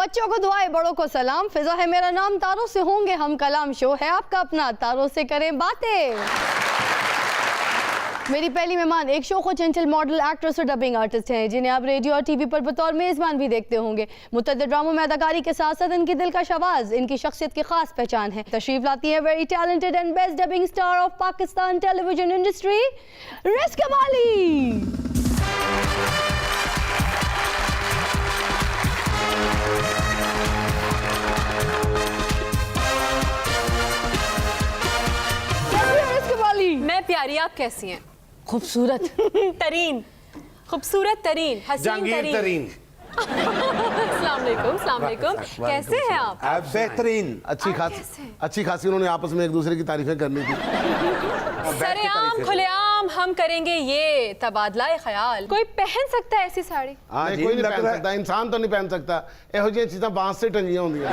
बच्चों को दुआएं, बड़ों को सलाम। फिजा है मेरा नाम, तारों से होंगे हम कलाम। शो है आपका अपना, तारों से करें बातें। मेरी पहली मेहमान एक शो को चंचल मॉडल, एक्ट्रेस और डबिंग आर्टिस्ट हैं, जिन्हें आप रेडियो और टीवी पर बतौर मेज़बान भी देखते होंगे। मुतअद्दिद ड्रामों में अदाकारी के साथ साथ इनकी दिल का शवाज इनकी शख्सियत की खास पहचान है। तशरीफ लाती है very talented and best dubbing star of Pakistan television industry, risk कमाली। मैं प्यारी, आप कैसी हैं? खूबसूरत तरीन, खूबसूरत तरीन, हसीन तरीन। अस्सलाम वालेकुम, कैसे हैं आप? बेहतरीन, अच्छी खासी उन्होंने आपस में एक दूसरे की तारीफें करनी थी। सरेआम खुलेआम हम करेंगे ये तबादला ख्याल। कोई पहन सकता है ऐसी साड़ी? कोई नहीं पहन सकता, इंसान तो नहीं पहन सकता। एहो जी चीज़ां बांस से टंगियां होंदियां,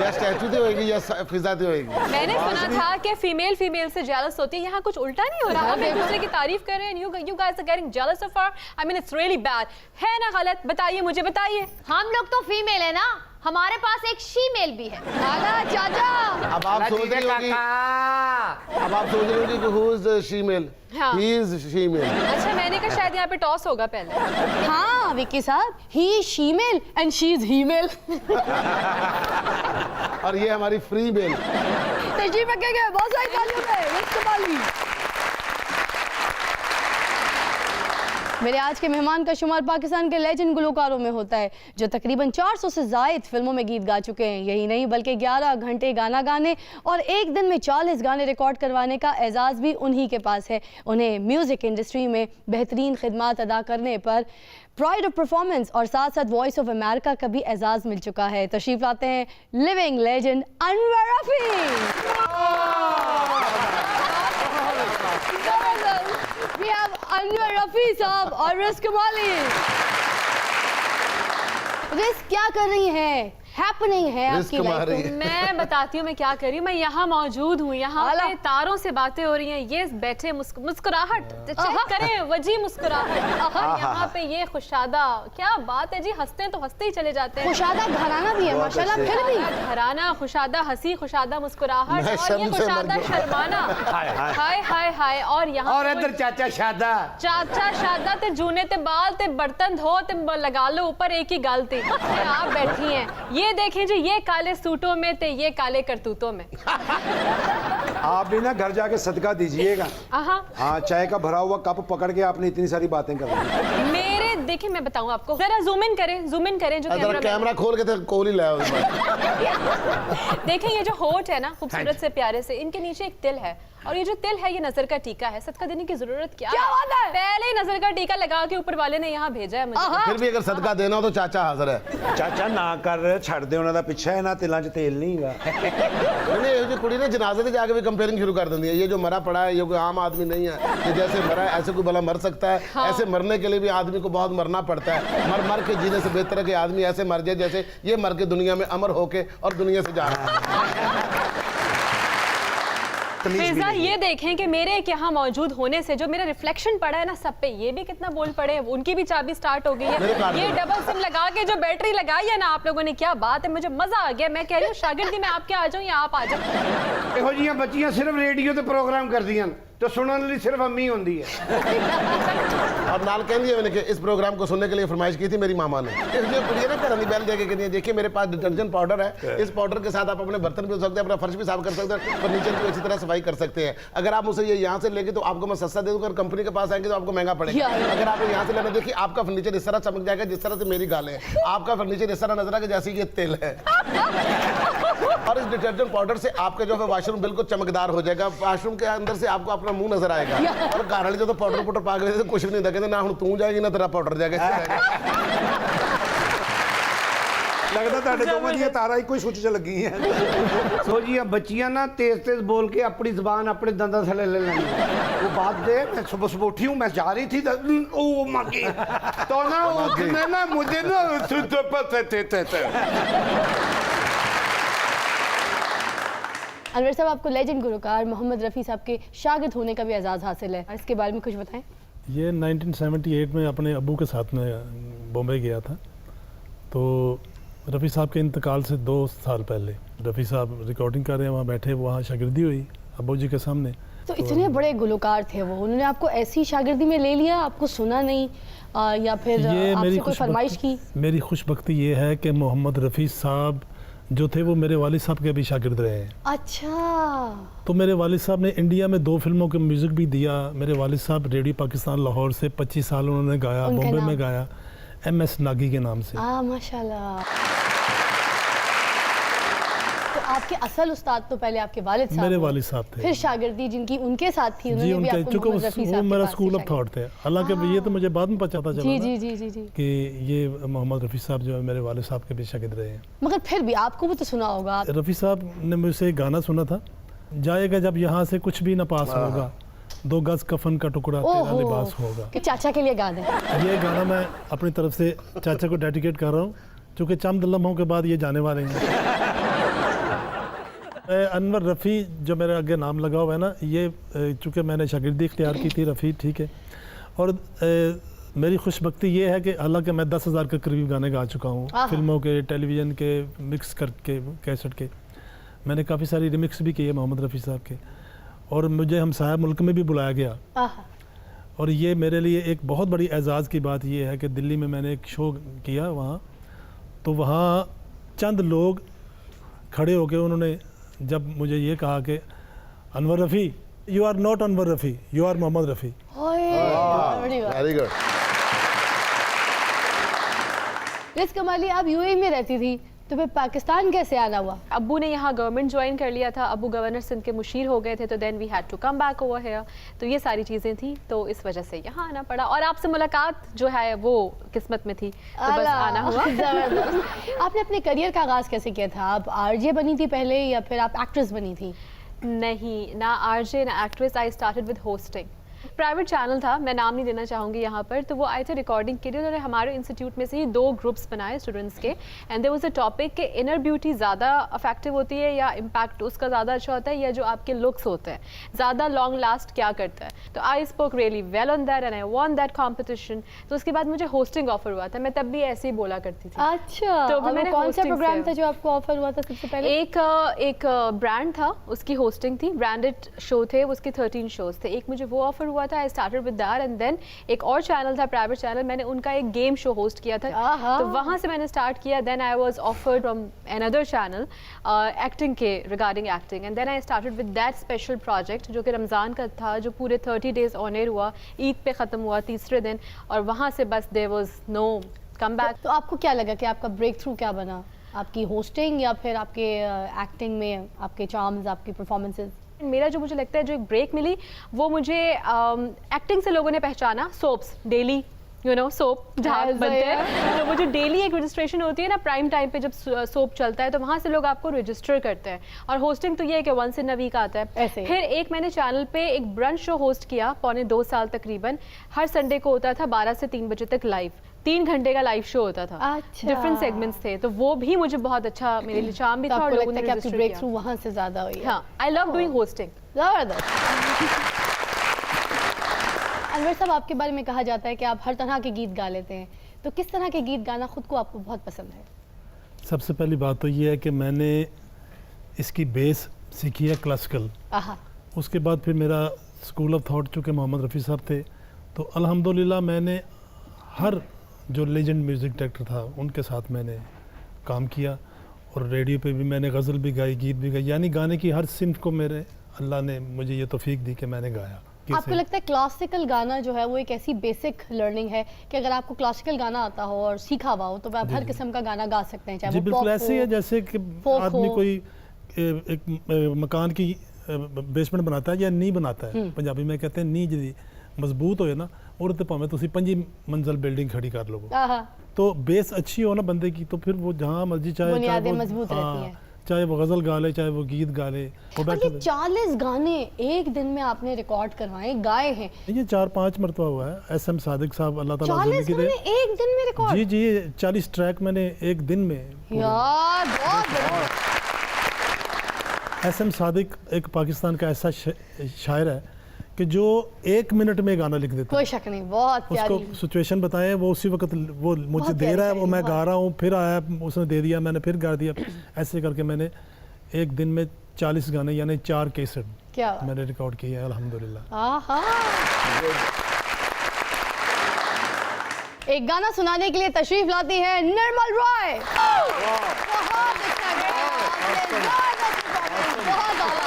या स्टैचू ते होएगी या फिजा ते होएगी। मैंने सुना था कि फीमेल से जेलस होती है, यहाँ कुछ उल्टा नहीं हो रहा? हम एक दूसरे की तारीफ कर रहे हैं, you guys are getting jealous of her. I mean it's really bad. है ना गलत? बताइए, मुझे बताइए। हम लोग तो फीमेल है ना, हमारे पास एक शीमेल भी है। चाचा अब आप सोच रही होगी कि who is the female? He is female. अच्छा, मैंने कहा शायद यहाँ पे टॉस होगा पहले। हाँ विक्की साहब, he is she-male and she is he-male। और ये हमारी फ्री मेल। तशरीफ रखेंगे, बहुत सारी तालियों में रिस्क कमाली। मेरे आज के मेहमान का शुमार पाकिस्तान के लेजेंड गुलकारों में होता है, जो तकरीबन 400 से ज़ायद फिल्मों में गीत गा चुके हैं। यही नहीं बल्कि 11 घंटे गाना गाने और एक दिन में 40 गाने रिकॉर्ड करवाने का एजाज़ भी उन्हीं के पास है। उन्हें म्यूज़िक इंडस्ट्री में बेहतरीन खिदमात अदा करने पर प्राइड ऑफ परफॉर्मेंस और साथ साथ वॉइस ऑफ अमेरिका का भी एजाज़ मिल चुका है। तशरीफ लाते हैं living legend Anwar Rafi. We have Anwar Rafi साहब और रिस्क कमाली। रिस्क क्या कर रही हैं? हैपनिंग है आपकी लाइफ में। मैं बताती हूँ मैं क्या कर रही हूँ। मैं यहाँ मौजूद हूँ, यहाँ पे तारों से बातें हो रही हैं। ये बैठे मुस्कुराहट चेक करें, वजी मुस्कुराहट। और यहाँ पे ये खुशादा, क्या बात है जी, हंसते हैं तो हंसते ही चले जाते हैं। खुशादा घराना भी है माशाल्लाह, फिर भी घराना, खुशादा हंसी, खुशादा मुस्कुराहट और ये खुशादा शर्माना। हाय हाय हाय। और यहाँ और इधर चाचा शादा ते जूने ते बाल ते बर्तन धो ते लगा लो ऊपर एक ही गाल थी। आप बैठी हैं, ये देखें जी, ये काले सूटों में ते ये काले करतूतों में। आप भी ना घर जाके सदका दीजिएगा। हाँ, चाय का भरा हुआ कप पकड़ के आपने इतनी सारी बातें कर दी। मेरे देखिए, मैं बताऊं आपको, जरा जूम इन करें जो कैमरा खोल के कोल ही लाया। देखें ये जो होठ है ना खूबसूरत से प्यारे से, इनके नीचे एक तिल है और ये जो तिल है ये नजर का टीका है। सदका देने की जरूरत क्या बात है? पहले ही नजर का टीका लगा के ऊपर वाले ने यहाँ भेजा है मुझे। फिर भी अगर सदका देना हो तो चाचा हाजिर है। चाचा ना कर, छड़ दे, उन्होंने पिछा है ना, तिलों च तेल नहीं है। नहीं, कुड़ी ने जनाजे से जाके भी कंपेयरिंग शुरू कर दी है। ये जो मरा पड़ा है ये कोई आम आदमी नहीं है, ये जैसे मरा है ऐसे कोई भला मर सकता है। ऐसे मरने के लिए भी आदमी को बहुत मरना पड़ता है। मर के जीने से बेहतर है कि आदमी ऐसे मर जाए जैसे ये मर के दुनिया में अमर होके और दुनिया से जा रहा है। फिजा, ये देखें कि मेरे एक यहाँ मौजूद होने से जो मेरा रिफ्लेक्शन पड़ा है ना सब पे, ये भी कितना बोल पड़े, उनकी भी चाबी स्टार्ट हो गई है। ये डबल सिम लगा के जो बैटरी लगाई है ना आप लोगों ने, क्या बात है, मुझे मजा आ गया। मैं कह रही हूँ शागिर्दी में आपके आ जाऊँ या आप आ जाओ। ਇਹੋ ਜਿਹੀਆਂ ਬੱਚੀਆਂ ਸਿਰਫ ਰੇਡੀਓ ਤੇ ਪ੍ਰੋਗਰਾਮ ਕਰਦੀਆਂ तो सुनने लिए सिर्फ अम्मी होती है। और नाल कह दिया मैंने कि इस प्रोग्राम को सुनने के लिए फरमाइश की थी मेरी मामा ने। इसलिए कुड़िया ना घर बैल दे के देखिए मेरे पास डिटर्जेंट पाउडर है, इस पाउडर के साथ आप अपने बर्तन भी धो सकते हैं, अपना फर्श भी साफ कर सकते हैं, फर्नीचर की अच्छी तरह सफाई कर सकते हैं। अगर आप मुझे ये यहाँ से लेंगे तो आपको मैं सस्ता दे दूँगा, और कंपनी के पास आएंगे तो आपको महंगा पड़ेगा। अगर आप यहाँ से लेना, देखिए आपका फर्नीचर इस तरह चमक जाएगा जिस तरह से मेरी गालें हैं। आपका फर्नीचर इस तरह नजर आएगा जैसे ये तेल है। और इस डिटर्जेंट पाउडर से आपका जो है वाशरूम बिल्कुल चमकदार हो जाएगा। वाशरूम के अंदर से आपको अपना मुंह नजर आएगा। और घर वाले जो पाउडर पा गए कुछ नहीं था, कहते ना हुण तू जाएगी ना तेरा पाउडर जाएगा। लगता ਤੁਹਾਡੇ ਦੋਵਾਂ ਦੀਆਂ ਤਾਰਾਂ ਇੱਕੋ ਹੀ ਸੁੱਚ ਚ ਲੱਗੀ ਹੈ। ਸੋ ਜੀ ਬੱਚੀਆਂ ਨਾ तेज बोल के अपनी जुबान अपने दंदां थले ले लेंगी। वो बात दे, मैं सुबह सुबह उठी हूँ, मैं जा रही थी ओ मांगी तो ना उसने ना मुझे ना अनवर साहब, आपको लेजेंड गुलकार मोहम्मद रफ़ी साहब के शागिर्द होने का भी एजाज़ हासिल है, इसके बारे में कुछ बताएं। ये 1978 में अपने अब्बू के साथ में बॉम्बे गया था, तो रफ़ी साहब के इंतकाल से 2 साल पहले रफ़ी साहब रिकॉर्डिंग कर रहे हैं, वहाँ बैठे, वहाँ शागिर्दी हुई अब्बू जी के सामने। तो इतने बड़े गुलकार थे वो, उन्होंने आपको ऐसी शागिर्दी में ले लिया, आपको सुना नहीं या फिर आपसे कोई फरमाइश की? मेरी खुशबख्ती ये है कि मोहम्मद रफ़ी साहब जो थे वो मेरे वालिद साहब के भी शागिर्द रहे हैं। अच्छा। तो मेरे वालिद साहब ने इंडिया में 2 फिल्मों के म्यूज़िक भी दिया। मेरे वालिद साहब रेडियो पाकिस्तान लाहौर से 25 साल उन्होंने गाया, बॉम्बे में गाया, MS नागी के नाम से। माशाल्लाह। तो आपके असल उस्ताद तो पहले आपके वालिद साहब, मेरे वालिद साहब थे। फिर शागिर्दी जिनकी उनके साथ थी, जी उन्होंने भी उनके, आपको क्योंकि मोहम्मद रफ़ी वो साहब मेरा के पास स्कूल से ऑफ थॉट थे। हालांकि ये तो मुझे बाद में पता चला जी था जी जी जी जी कि ये मोहम्मद रफ़ी साहब जो है मेरे वालिद साहब के भी शागिर्द रहे हैं। मगर फिर भी आपको भी तो सुना होगा। रफ़ी साहब ने मुझसे एक गाना सुना था, जाएगा जब यहाँ से कुछ भी न पास होगा, 2 गज कफन का टुकड़ा तेरा लिबास होगा। कि चाचा के लिए गा दें। ये गाना मैं अपनी तरफ से चाचा को डेडिकेट कर रहा हूँ, क्योंकि चंद लम्हों के बाद ये जाने वाले हैं। अनवर रफ़ी जो मेरे आगे नाम लगा हुआ है ना, ये चूँकि मैंने शागिर्दी इख्तियार की थी रफ़ी, ठीक है, और मेरी खुशबख्ती ये है कि हालांकि मैं 10,000 के करीब गाने गा चुका हूँ, फिल्मों के, टेलीविज़न के, मिक्स करके कैसेट के। मैंने काफ़ी सारी रिमिक्स भी की है मोहम्मद रफ़ी साहब के, और मुझे हमसाया मुल्क में भी बुलाया गया। और ये मेरे लिए एक बहुत बड़ी एजाज़ की बात ये है कि दिल्ली में मैंने एक शो किया वहाँ, तो वहाँ चंद लोग खड़े होकर उन्होंने जब मुझे ये कहा कि Anwar Rafi, you are not Anwar Rafi, you are Mohammad Rafi. Very good. Riz Kamali, आप यूएई में रहती थी, तो फिर पाकिस्तान कैसे आना हुआ? अब्बू ने यहाँ गवर्नमेंट ज्वाइन कर लिया था, अब्बू गवर्नर सिंध के मुशीर हो गए थे, तो then we had to come back over here. तो ये सारी चीज़ें थी, तो इस वजह से यहाँ आना पड़ा, और आपसे मुलाकात जो है वो किस्मत में थी, तो बस आना हुआ। ज़बरदस्त। आपने अपने करियर का आगाज़ कैसे किया था? आप आरजे बनी थी पहले या फिर आप एक्ट्रेस बनी थी? नहीं, ना आरजे ना actress. I started with hosting. Private channel था, मैं नाम नहीं देना चाहूँगी यहाँ पर, तो वो आए थे रिकॉर्डिंग के लिए। उन्होंने हमारे इंस्टीट्यूट में से ही 2 ग्रुप्स बनाए स्टूडेंट्स के, and there was a topic कि इनर ब्यूटी ज़्यादा अफेक्टिव होती है या इम्पैक्ट उसका ज़्यादा अच्छा होता है, या जो आपके लुक्स होते हैं ज़्यादा लॉन्ग लास्ट क्या करता है। तो I spoke really well on that and I von that competition. तो उसके बाद मुझे होस्टिंग ऑफर हुआ था, मैं तब भी ऐसे ही बोला करती थी। अच्छा, तो मैंने कौन सा प्रोग्राम था जो आपको ऑफर हुआ था सबसे पहले? एक ब्रांड था, उसकी होस्टिंग थी, ब्रांडेड शो थे, उसके 13 शोज थे। एक मुझे वो ऑफर हुआ था, I started with that, and then एक और चैनल था, प्राइवेट चैनल, मैंने उनका एक गेम शो होस्ट किया था, तो वहाँ से मैंने स्टार्ट किया। Then I was offered from another channel acting के, regarding acting, and then I started with that special project जो कि रमज़ान का था, जो पूरे 30 डेज ऑन एयर हुआ, ईद पे ख़त्म हुआ तीसरे दिन, और वहाँ से बस there was no come back. तो आपको क्या लगा कि आपका ब्रेक थ्रू क्या बना? आपकी होस्टिंग या फिर आपके एक्टिंग में आपके चार्म्स, आपकी परफॉर्मेंसेस? मेरा जो मुझे लगता है जो एक ब्रेक मिली, वो मुझे एक्टिंग से लोगों ने पहचाना। Soaps daily, you know, soap जहाँ बनते हैं, तो वो जो डेली एक रजिस्ट्रेशन होती है ना, प्राइम टाइम पे जब सोप चलता है, तो वहाँ से लोग आपको रजिस्टर करते हैं। और होस्टिंग तो ये है कि वंस इन अ वीक आता है। ऐसे फिर एक मैंने चैनल पे एक ब्रंच शो होस्ट किया, 2.25 साल तकरीबन, हर संडे को होता था 12 से 3 बजे तक लाइव, 3 घंटे का लाइव शो होता था। अच्छा। डिफरेंट सेगमेंट्स थे, तो वो भी मुझे बहुत अच्छा मेरे लिए चार्म भी तो था, और आपको लोगों लगता ने है कि आपकी register ब्रेक किया। थ्रू वहाँ से ज़्यादा हुई है? हाँ, आई लव डूइंग होस्टिंग। ज़बरदस्त। अनवर साहब, आपके बारे में कहा जाता है कि आप हर तरह के गीत गा लेते हैं, तो किस तरह के गीत गाना खुद को आपको बहुत पसंद है? सबसे पहली बात तो ये है कि मैंने इसकी बेस सीखी है क्लासिकल। उसके बाद फिर मेरा स्कूल ऑफ थॉट चूँकि मोहम्मद रफ़ी साहब थे, तो अल्हम्दुलिल्लाह मैंने हर जो लेजेंड म्यूज़िक डायरेक्टर था उनके साथ मैंने काम किया, और रेडियो पे भी मैंने गज़ल भी गाई, गीत भी गाई, यानी गाने की हर सिम्त को मेरे अल्लाह ने मुझे ये तौफीक दी कि मैंने गाया। आपको लगता है क्लासिकल गाना जो है वो एक ऐसी बेसिक लर्निंग है कि अगर आपको क्लासिकल गाना आता हो और सीखा हुआ हो, तो आप हर किस्म का गाना गा सकते हैं, चाहे जी वो बिल्कुल पॉप ऐसे ही है जैसे कि आदमी हो। कोई एक मकान की बेसमेंट बनाता है या नी बनाता है, पंजाबी में कहते हैं नी जी मजबूत हो ना, और तो भावें तुसी 5 मंजिल बिल्डिंग खड़ी कर लो, तो बेस अच्छी हो ना बंदे की, तो फिर वो जहाँ मर्जी बुनियादें मजबूत रहती हैं। चाहे वो गज़ल गा ले, चाहे वो गीत गा ले। और ये 40 गाने एक दिन में आपने रिकॉर्ड करवाए, गाए हैं? ये 4-5 मरतबा हुआ है। SM सादिक साहब अल्लाह ताला 40 ज़िंदगी दे, एक दिन में रिकॉर्ड? जी जी 40 ट्रैक मैंने एक दिन में। यार बहुत SM सादिक एक पाकिस्तान का ऐसा शायर है कि जो 1 मिनट में गाना लिख देता कोई शक नहीं, बहुत प्यारी। उसको सिचुएशन बताएं, वो उसी वक्त वो मुझे बहुत दे रहा है, प्यारी वो मैं बहुत। गा रहा हूँ, फिर आया उसने दे दिया, मैंने फिर गा दिया। ऐसे करके मैंने एक दिन में 40 गाने यानी 4 कैसेट क्या बात। मैंने रिकॉर्ड किए हैं अल्हम्दुलिल्लाह। आहा। एक गाना सुनाने के लिए तशरीफ लाती है निर्मल रॉय। बहुत अच्छा गाया आपने, जबरदस्त performance, बहुत आला।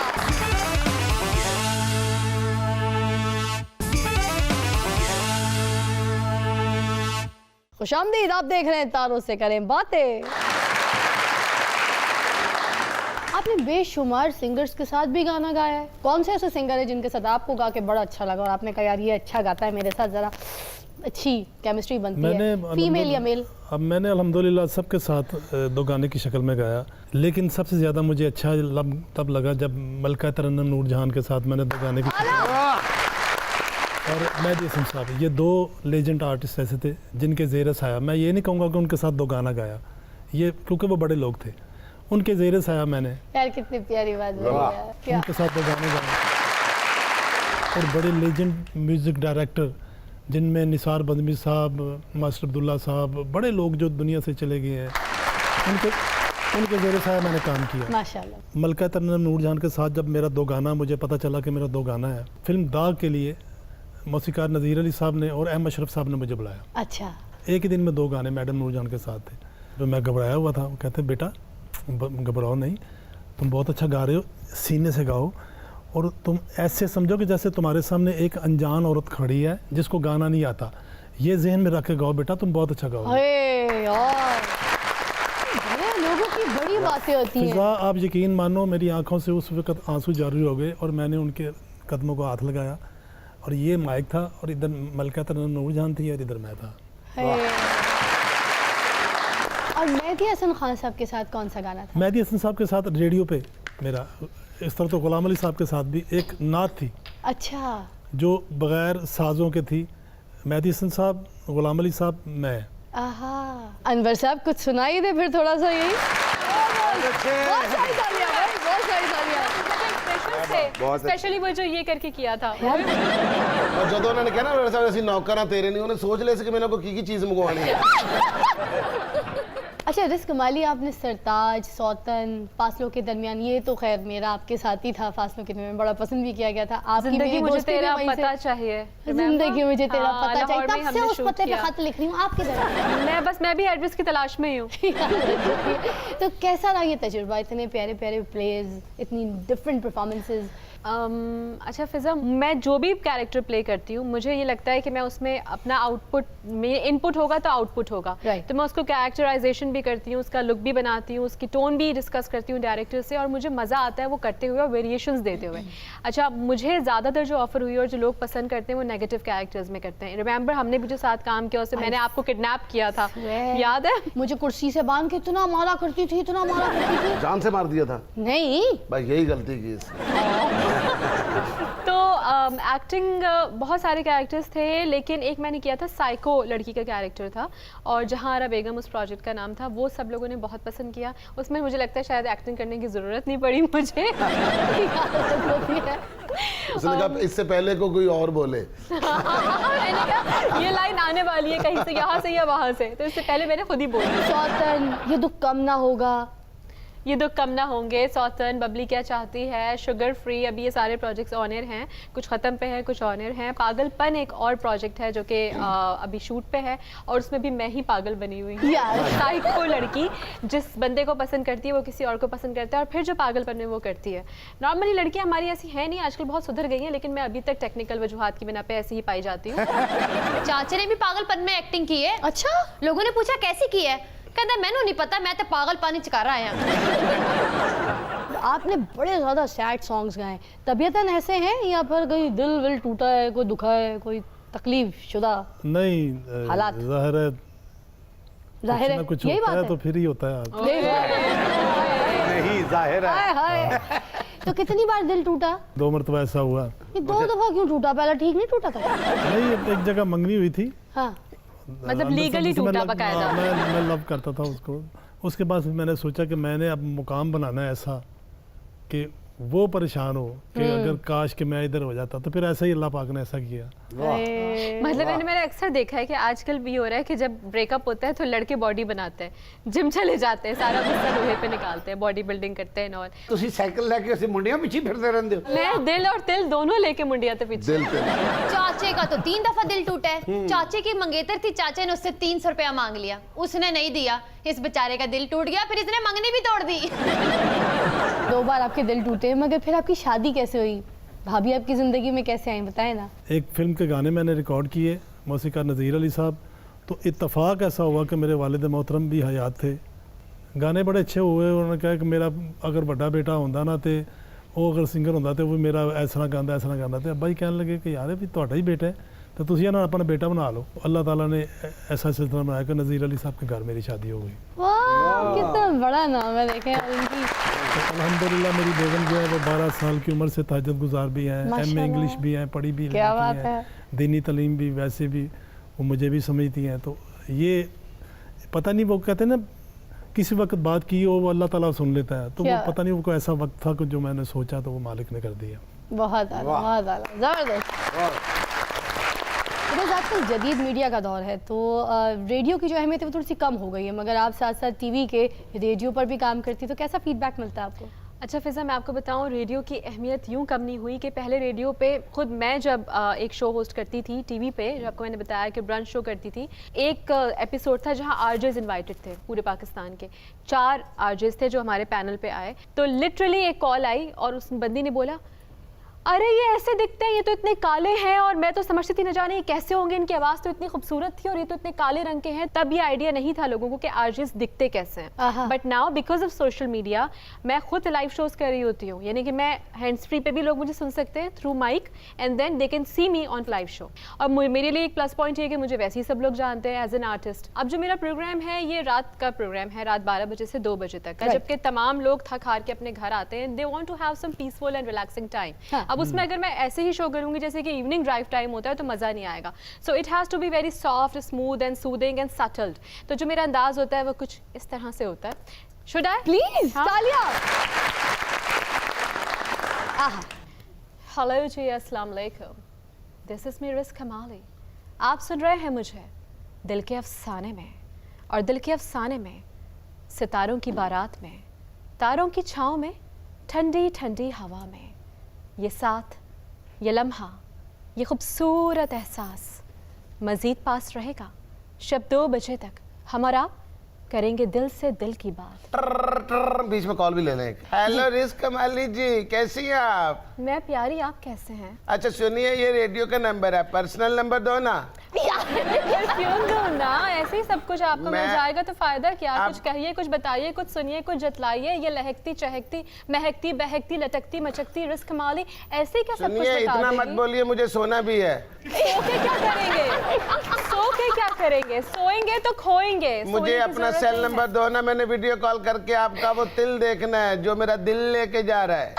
खुशामदीद, आप देख रहे हैं तारों से करें बातें। आपने बेशुमार सिंगर्स के साथ भी गाना गाया है, कौन से ऐसे सिंगर है जिनके साथ आपको गा के बड़ा अच्छा लगा और आपने कहा यार ये अच्छा गाता है, मेरे साथ जरा अच्छी केमिस्ट्री बनती है, फीमेल या मेल? अब मैंने अल्हम्दुलिल्लाह सबके साथ 2 गाने की शक्ल में गाया, लेकिन सबसे ज़्यादा मुझे अच्छा तब लगा जब मलका तरन्नुम नूरजहान के साथ मैंने 2 गाने की और मेहदी हसन साहब, ये 2 लेजेंड आर्टिस्ट ऐसे थे जिनके ज़ेर साया, मैं ये नहीं कहूँगा कि उनके साथ 2 गाना गाया, ये क्योंकि वो बड़े लोग थे, उनके ज़ेर साया मैंने यार कितनी प्यारी बात बोली है, क्या उनके साथ 2 गाने गाए। और बड़े लेजेंड म्यूज़िक डायरेक्टर जिनमें निसार बदमी साहब, मास्टर अब्दुल्ला साहब, बड़े लोग जो दुनिया से चले गए हैं, उनके ज़ेर साया मैंने काम किया। माशाल्लाह। मलका तरन्नुम नूरजहान के साथ जब मेरा 2 गाना, मुझे पता चला कि मेरा 2 गाना है, फिल्म दाग के लिए मौसीकार नज़ीर अली साहब ने और अहमद शरफ साहब ने मुझे बुलाया। अच्छा। एक ही दिन में 2 गाने मैडम नूरजहान के साथ थे, तो मैं घबराया हुआ था। वो कहते बेटा घबराओ नहीं, तुम बहुत अच्छा गा रहे हो, सीने से गाओ और तुम ऐसे समझो कि जैसे तुम्हारे सामने एक अनजान औरत खड़ी है जिसको गाना नहीं आता, ये जहन में रख के गाओ बेटा, तुम बहुत अच्छा गाओ। अरे यार, बड़े लोगों की बड़ी बातें होती हैं। फिजा, आप यकीन मानो मेरी आंखों से उस वक्त आंसू जारी हो गए और मैंने उनके कदमों को हाथ लगाया और ये माइक था और इधर मलका तरन्नुम नूरजहान थी और इधर मैं था। और मेहदी हसन खान साहब के साथ कौन सा गाना था? मेहदी हसन साहब के साथ रेडियो पे मेरा, इस तरह तो गुलाम अली साहब के साथ भी एक नात थी अच्छा। जो बगैर साजों के थी, मेहदी हसन साहब, गुलाम अली साहब, मैं। आहा। अनवर साहब कुछ सुनाई दे फिर थोड़ा सा यही। बहुत सारी तालियां भाई, बहुत सारी तालियां। स्पेशली वो जो ये करके किया था। और जो उन्होंने कहा ना मेरे साथ ऐसी नौकरां तेरे नहीं, उन्हें सोच ले कि मैंने को की चीज मंगवानी है। अच्छा, रिस्क माली आपने सरताज, सौतन, फासलों के दरमियान, ये तो खैर मेरा आपके साथ ही था, फासलों के दरमियान बड़ा पसंद भी किया गया था। आपकी जिंदगी मुझे दोस्ती भी तेरा वहीं से- पता चाहिए, जिंदगी मुझे तेरा हाँ, पता चाहिए, लाहौर में तब से हमने उस शूट पते पे किया। खत लिख रही हूँ आपके तरफ। मैं भी एड्रेस की तलाश में ही हूँ। तो कैसा रहा ये तजुर्बा, इतने प्यारे प्यारे प्लेज, इतनी डिफरेंट परफॉर्मेंसेज? अच्छा फिजा, मैं जो भी कैरेक्टर प्ले करती हूँ, मुझे ये लगता है कि मैं उसमें अपना आउटपुट, मेरे इनपुट होगा तो आउटपुट होगा। Right. तो मैं उसको कैरेक्टराइजेशन भी करती हूँ, उसका लुक भी बनाती हूँ, उसकी टोन भी डिस्कस करती हूँ डायरेक्टर से, और मुझे मज़ा आता है वो करते हुए और वेरिएशंस देते हुए। अच्छा, मुझे ज़्यादातर जो ऑफर हुई और जो लोग पसंद करते हैं वो नेगेटिव कैरेक्टर्स में करते हैं। रिमेंबर हमने भी जो साथ काम किया उससे मैंने आपको किडनैप किया था, याद है? मुझे कुर्सी से बांध के इतना मारा करती थी, इतना मारा करती थी। जान से मार दिया था नहीं, भाई, यही गलती की इसने। तो एक्टिंग बहुत सारे कैरेक्टर्स थे, लेकिन एक मैंने किया था साइको लड़की का कैरेक्टर था, और जहांरा बेगम उस प्रोजेक्ट का नाम था। वो सब लोगों ने बहुत पसंद किया। उसमें मुझे लगता है शायद एक्टिंग करने की ज़रूरत नहीं पड़ी मुझे। उसने कहा इससे पहले को कोई और बोले। मैंने कहा ये लाइन आने वाली है कहीं से, यहाँ से या वहाँ से, तो इससे पहले मैंने खुद ही बोला। सौतन, ये दुख कम ना होगा, ये दुख कम ना होंगे, सौतन, बबली क्या चाहती है, शुगर फ्री, अभी ये सारे प्रोजेक्ट्स ऑन एयर हैं, कुछ ख़त्म पे हैं, कुछ ऑन एयर हैं। पागलपन एक और प्रोजेक्ट है जो कि अभी शूट पे है, और उसमें भी मैं ही पागल बनी हुई हूँ। साइको लड़की जिस बंदे को पसंद करती है वो किसी और को पसंद करता है, और फिर जो पागलपन में वो करती है। नॉर्मली लड़कियाँ हमारी ऐसी हैं नहीं, आजकल बहुत सुधर गई हैं, लेकिन मैं अभी तक टेक्निकल वजूहात की बिना पे ऐसी ही पाई जाती हूँ। चाचा ने भी पागलपन में एक्टिंग की है। अच्छा, लोगों ने पूछा कैसी की है, कहता मैनू नहीं पता, मैं तो पागल पानी चका रहा आया। आपने बड़े ज़्यादा सैड सॉन्ग्स गाए, तबीयतन ऐसे हैं या फिर कोई दिल विल टूटा है, कोई दुखा है, कोई तकलीफ शुदा नहीं, हालात। जाहिर है जाहिर है, कुछ यही होता बात है है तो फिर ही होता है। नहीं, जाहिर है। हाय हाय। तो कितनी बार दिल टूटा? 2 मरतबा ऐसा हुआ। ये 2 दफा क्यों टूटा? पहला ठीक नहीं टूटा था? नहीं, एक जगह मंगनी हुई थी, हाँ, मतलब अंदर से लीगली जिसे मैं टूटा लव- बकायदा। मैं लव करता था उसको। उसके बाद फिर मैंने सोचा कि मैंने अब मुकाम बनाना है ऐसा कि वो परेशान हो कि अगर काश कि मैं इधर हो जाता, तो फिर ऐसा ही अल्लाह पाक ने ऐसा किया। मतलब मैंने अक्सर देखा है कि आजकल भी हो रहा है कि जब ब्रेकअप होता है तो लड़के बॉडी बनाते हैं, जिम चले जाते हैं, सारा गुस्सा लोहे पे निकालते हैं, बॉडी बिल्डिंग करते हैं और ਤੁਸੀਂ ਸਾਈਕਲ ਲੈ ਕੇ ਅਸੀਂ ਮੁੰਡਿਆਂ ਪਿੱਛੇ ਫਿਰਦੇ ਰਹਿੰਦੇ ਹੋ। मैं दिल और तिल दोनों लेके मुंडिया तो पीछे। दिल पे चाचे का तो 3 दफा दिल टूटा है। चाचे की मंगेतर थी, चाचे ने उससे 300 रुपया मांग लिया, उसने नहीं दिया, इस बेचारे का दिल टूट गया, फिर इसने मंगनी भी तोड़ दी। 2 बार आपके दिल टूटे, मगर फिर आपकी शादी कैसे हुई? भाभी आपकी जिंदगी में कैसे आई, बताएं ना। एक फिल्म के गाने मैंने रिकॉर्ड किए, मौसीकार नज़ीर अली साहब। तो इत्तफाक ऐसा हुआ कि मेरे वालिद मोहतरम भी हयात थे, गाने बड़े अच्छे हुए। उन्होंने कहा कि मेरा अगर बड़ा बेटा होंदा ना तो वो अगर सिंगर होंदा तो वो मेरा इस तरह गांदा तो अब्बा जी कहने लगे कि यार भी तुहाडा ही बेटा है, तो तुसीं इन्हां अपना बेटा बना लो। अल्लाह ताला ने ऐसा सिलसिला बनाया कि नज़ीर अली साहब के घर मेरी शादी हो गई। वाह, कितना बड़ा नाम है, देखें उनकी। तो अल्हम्दुलिल्लाह मेरी बेगम जो है वो 12 साल की उम्र से तहज्जुद गुजार भी हैं, माशाल्लाह। एमए इंग्लिश भी हैं, पढ़ी भी क्या लिखी बात हैं, है। दीनी तालीम भी वैसे भी वो मुझे भी समझती हैं। तो ये पता नहीं, वो कहते हैं ना किसी वक्त बात की हो वो अल्लाह ताला सुन लेता है, तो वो क्या? पता नहीं वो कोई ऐसा वक्त था कि जो मैंने सोचा तो वो मालिक ने कर दिया। बहुत आला, बहुत आला, जबरदस्त। बिकॉज आजकल जदीद मीडिया का दौर है, तो रेडियो की जो अहमियत है वो थोड़ी सी कम हो गई है, मगर आप साथ साथ टीवी के रेडियो पर भी काम करती, तो कैसा फीडबैक मिलता है आपको? अच्छा फिजा, मैं आपको बताऊं रेडियो की अहमियत यूं कम नहीं हुई कि पहले रेडियो पे खुद मैं जब एक शो होस्ट करती थी टीवी पे, जो आपको मैंने बताया कि ब्रंच शो करती थी, एक एपिसोड था जहां आरजेस इनवाइटेड थे पूरे पाकिस्तान के, 4 आरजेस थे जो हमारे पैनल पे आए। तो लिटरली एक कॉल आई और उस बंदी ने बोला, अरे ये ऐसे दिखते हैं, ये तो इतने काले हैं, और मैं तो समझती थी न जाने ये कैसे होंगे, इनकी आवाज़ तो इतनी खूबसूरत थी और ये तो इतने काले रंग के हैं। तब ये आइडिया नहीं था लोगों को कि आरजेस दिखते कैसे हैं। But now because of social media मैं खुद लाइव शोज कर रही होती हूँ, यानी कि मैं हैंड्स फ्री पे भी लोग मुझे सुन सकते हैं through mic, and then they can see me on live show. और मेरे लिए एक प्लस पॉइंट ये कि मुझे वैसे ही सब लोग जानते हैं एज एन आर्टिस्ट। अब जो मेरा प्रोग्राम है ये रात का प्रोग्राम है, रात 12 बजे से 2 बजे तक का, जबकि तमाम लोग थक हार के अपने घर आते हैं, they want to have some peaceful and relaxing time. अब उसमें अगर मैं ऐसे ही शो करूंगी जैसे कि इवनिंग ड्राइव टाइम होता है तो मज़ा नहीं आएगा। So it has to be very soft, smooth and soothing and subtle. तो जो मेरा अंदाज होता है वो कुछ इस तरह से होता है। शुड आई प्लीज तालियां। हेलो जी, अस्सलाम वालेकुम, दिस इज़ मी रिस्क कमाली। आप सुन रहे हैं मुझे दिल के अफसाने में, और दिल के अफसाने में सितारों की बारात में, तारों की छाँव में, ठंडी ठंडी हवा में, ये साथ, ये लम्हा, ये खूबसूरत एहसास मज़ीद पास रहेगा। शब 2 बजे तक हम और आप करेंगे दिल से दिल की बात। बीच में कॉल भी ले लें। हेलो रिस्क कमाली जी, कैसी हैं आप? मैं प्यारी, आप कैसे हैं? अच्छा सुनिए, ये रेडियो का नंबर है, पर्सनल नंबर दो ना। क्यों दूं ना, ऐसे ही सब कुछ आपको मिल जाएगा तो फायदा क्या? कुछ कहिए, कुछ बताइए, कुछ सुनिए, कुछ जतलाइए। ये लहकती चहकती महकती बहकती लटकती मचकती रिस्क कमाली, ऐसे ही क्या सब कुछ सुनिए, बता इतना मत देगी? बोलिए, मुझे सोना भी है। सो के क्या करेंगे? सो के क्या करेंगे? सोएंगे तो खोएंगे। मुझे सोने की अपना जरूरत सेल नहीं है। नंबर दो ना, मैंने वीडियो कॉल करके आपका वो तिल देखना है जो मेरा दिल लेके जा रहा है।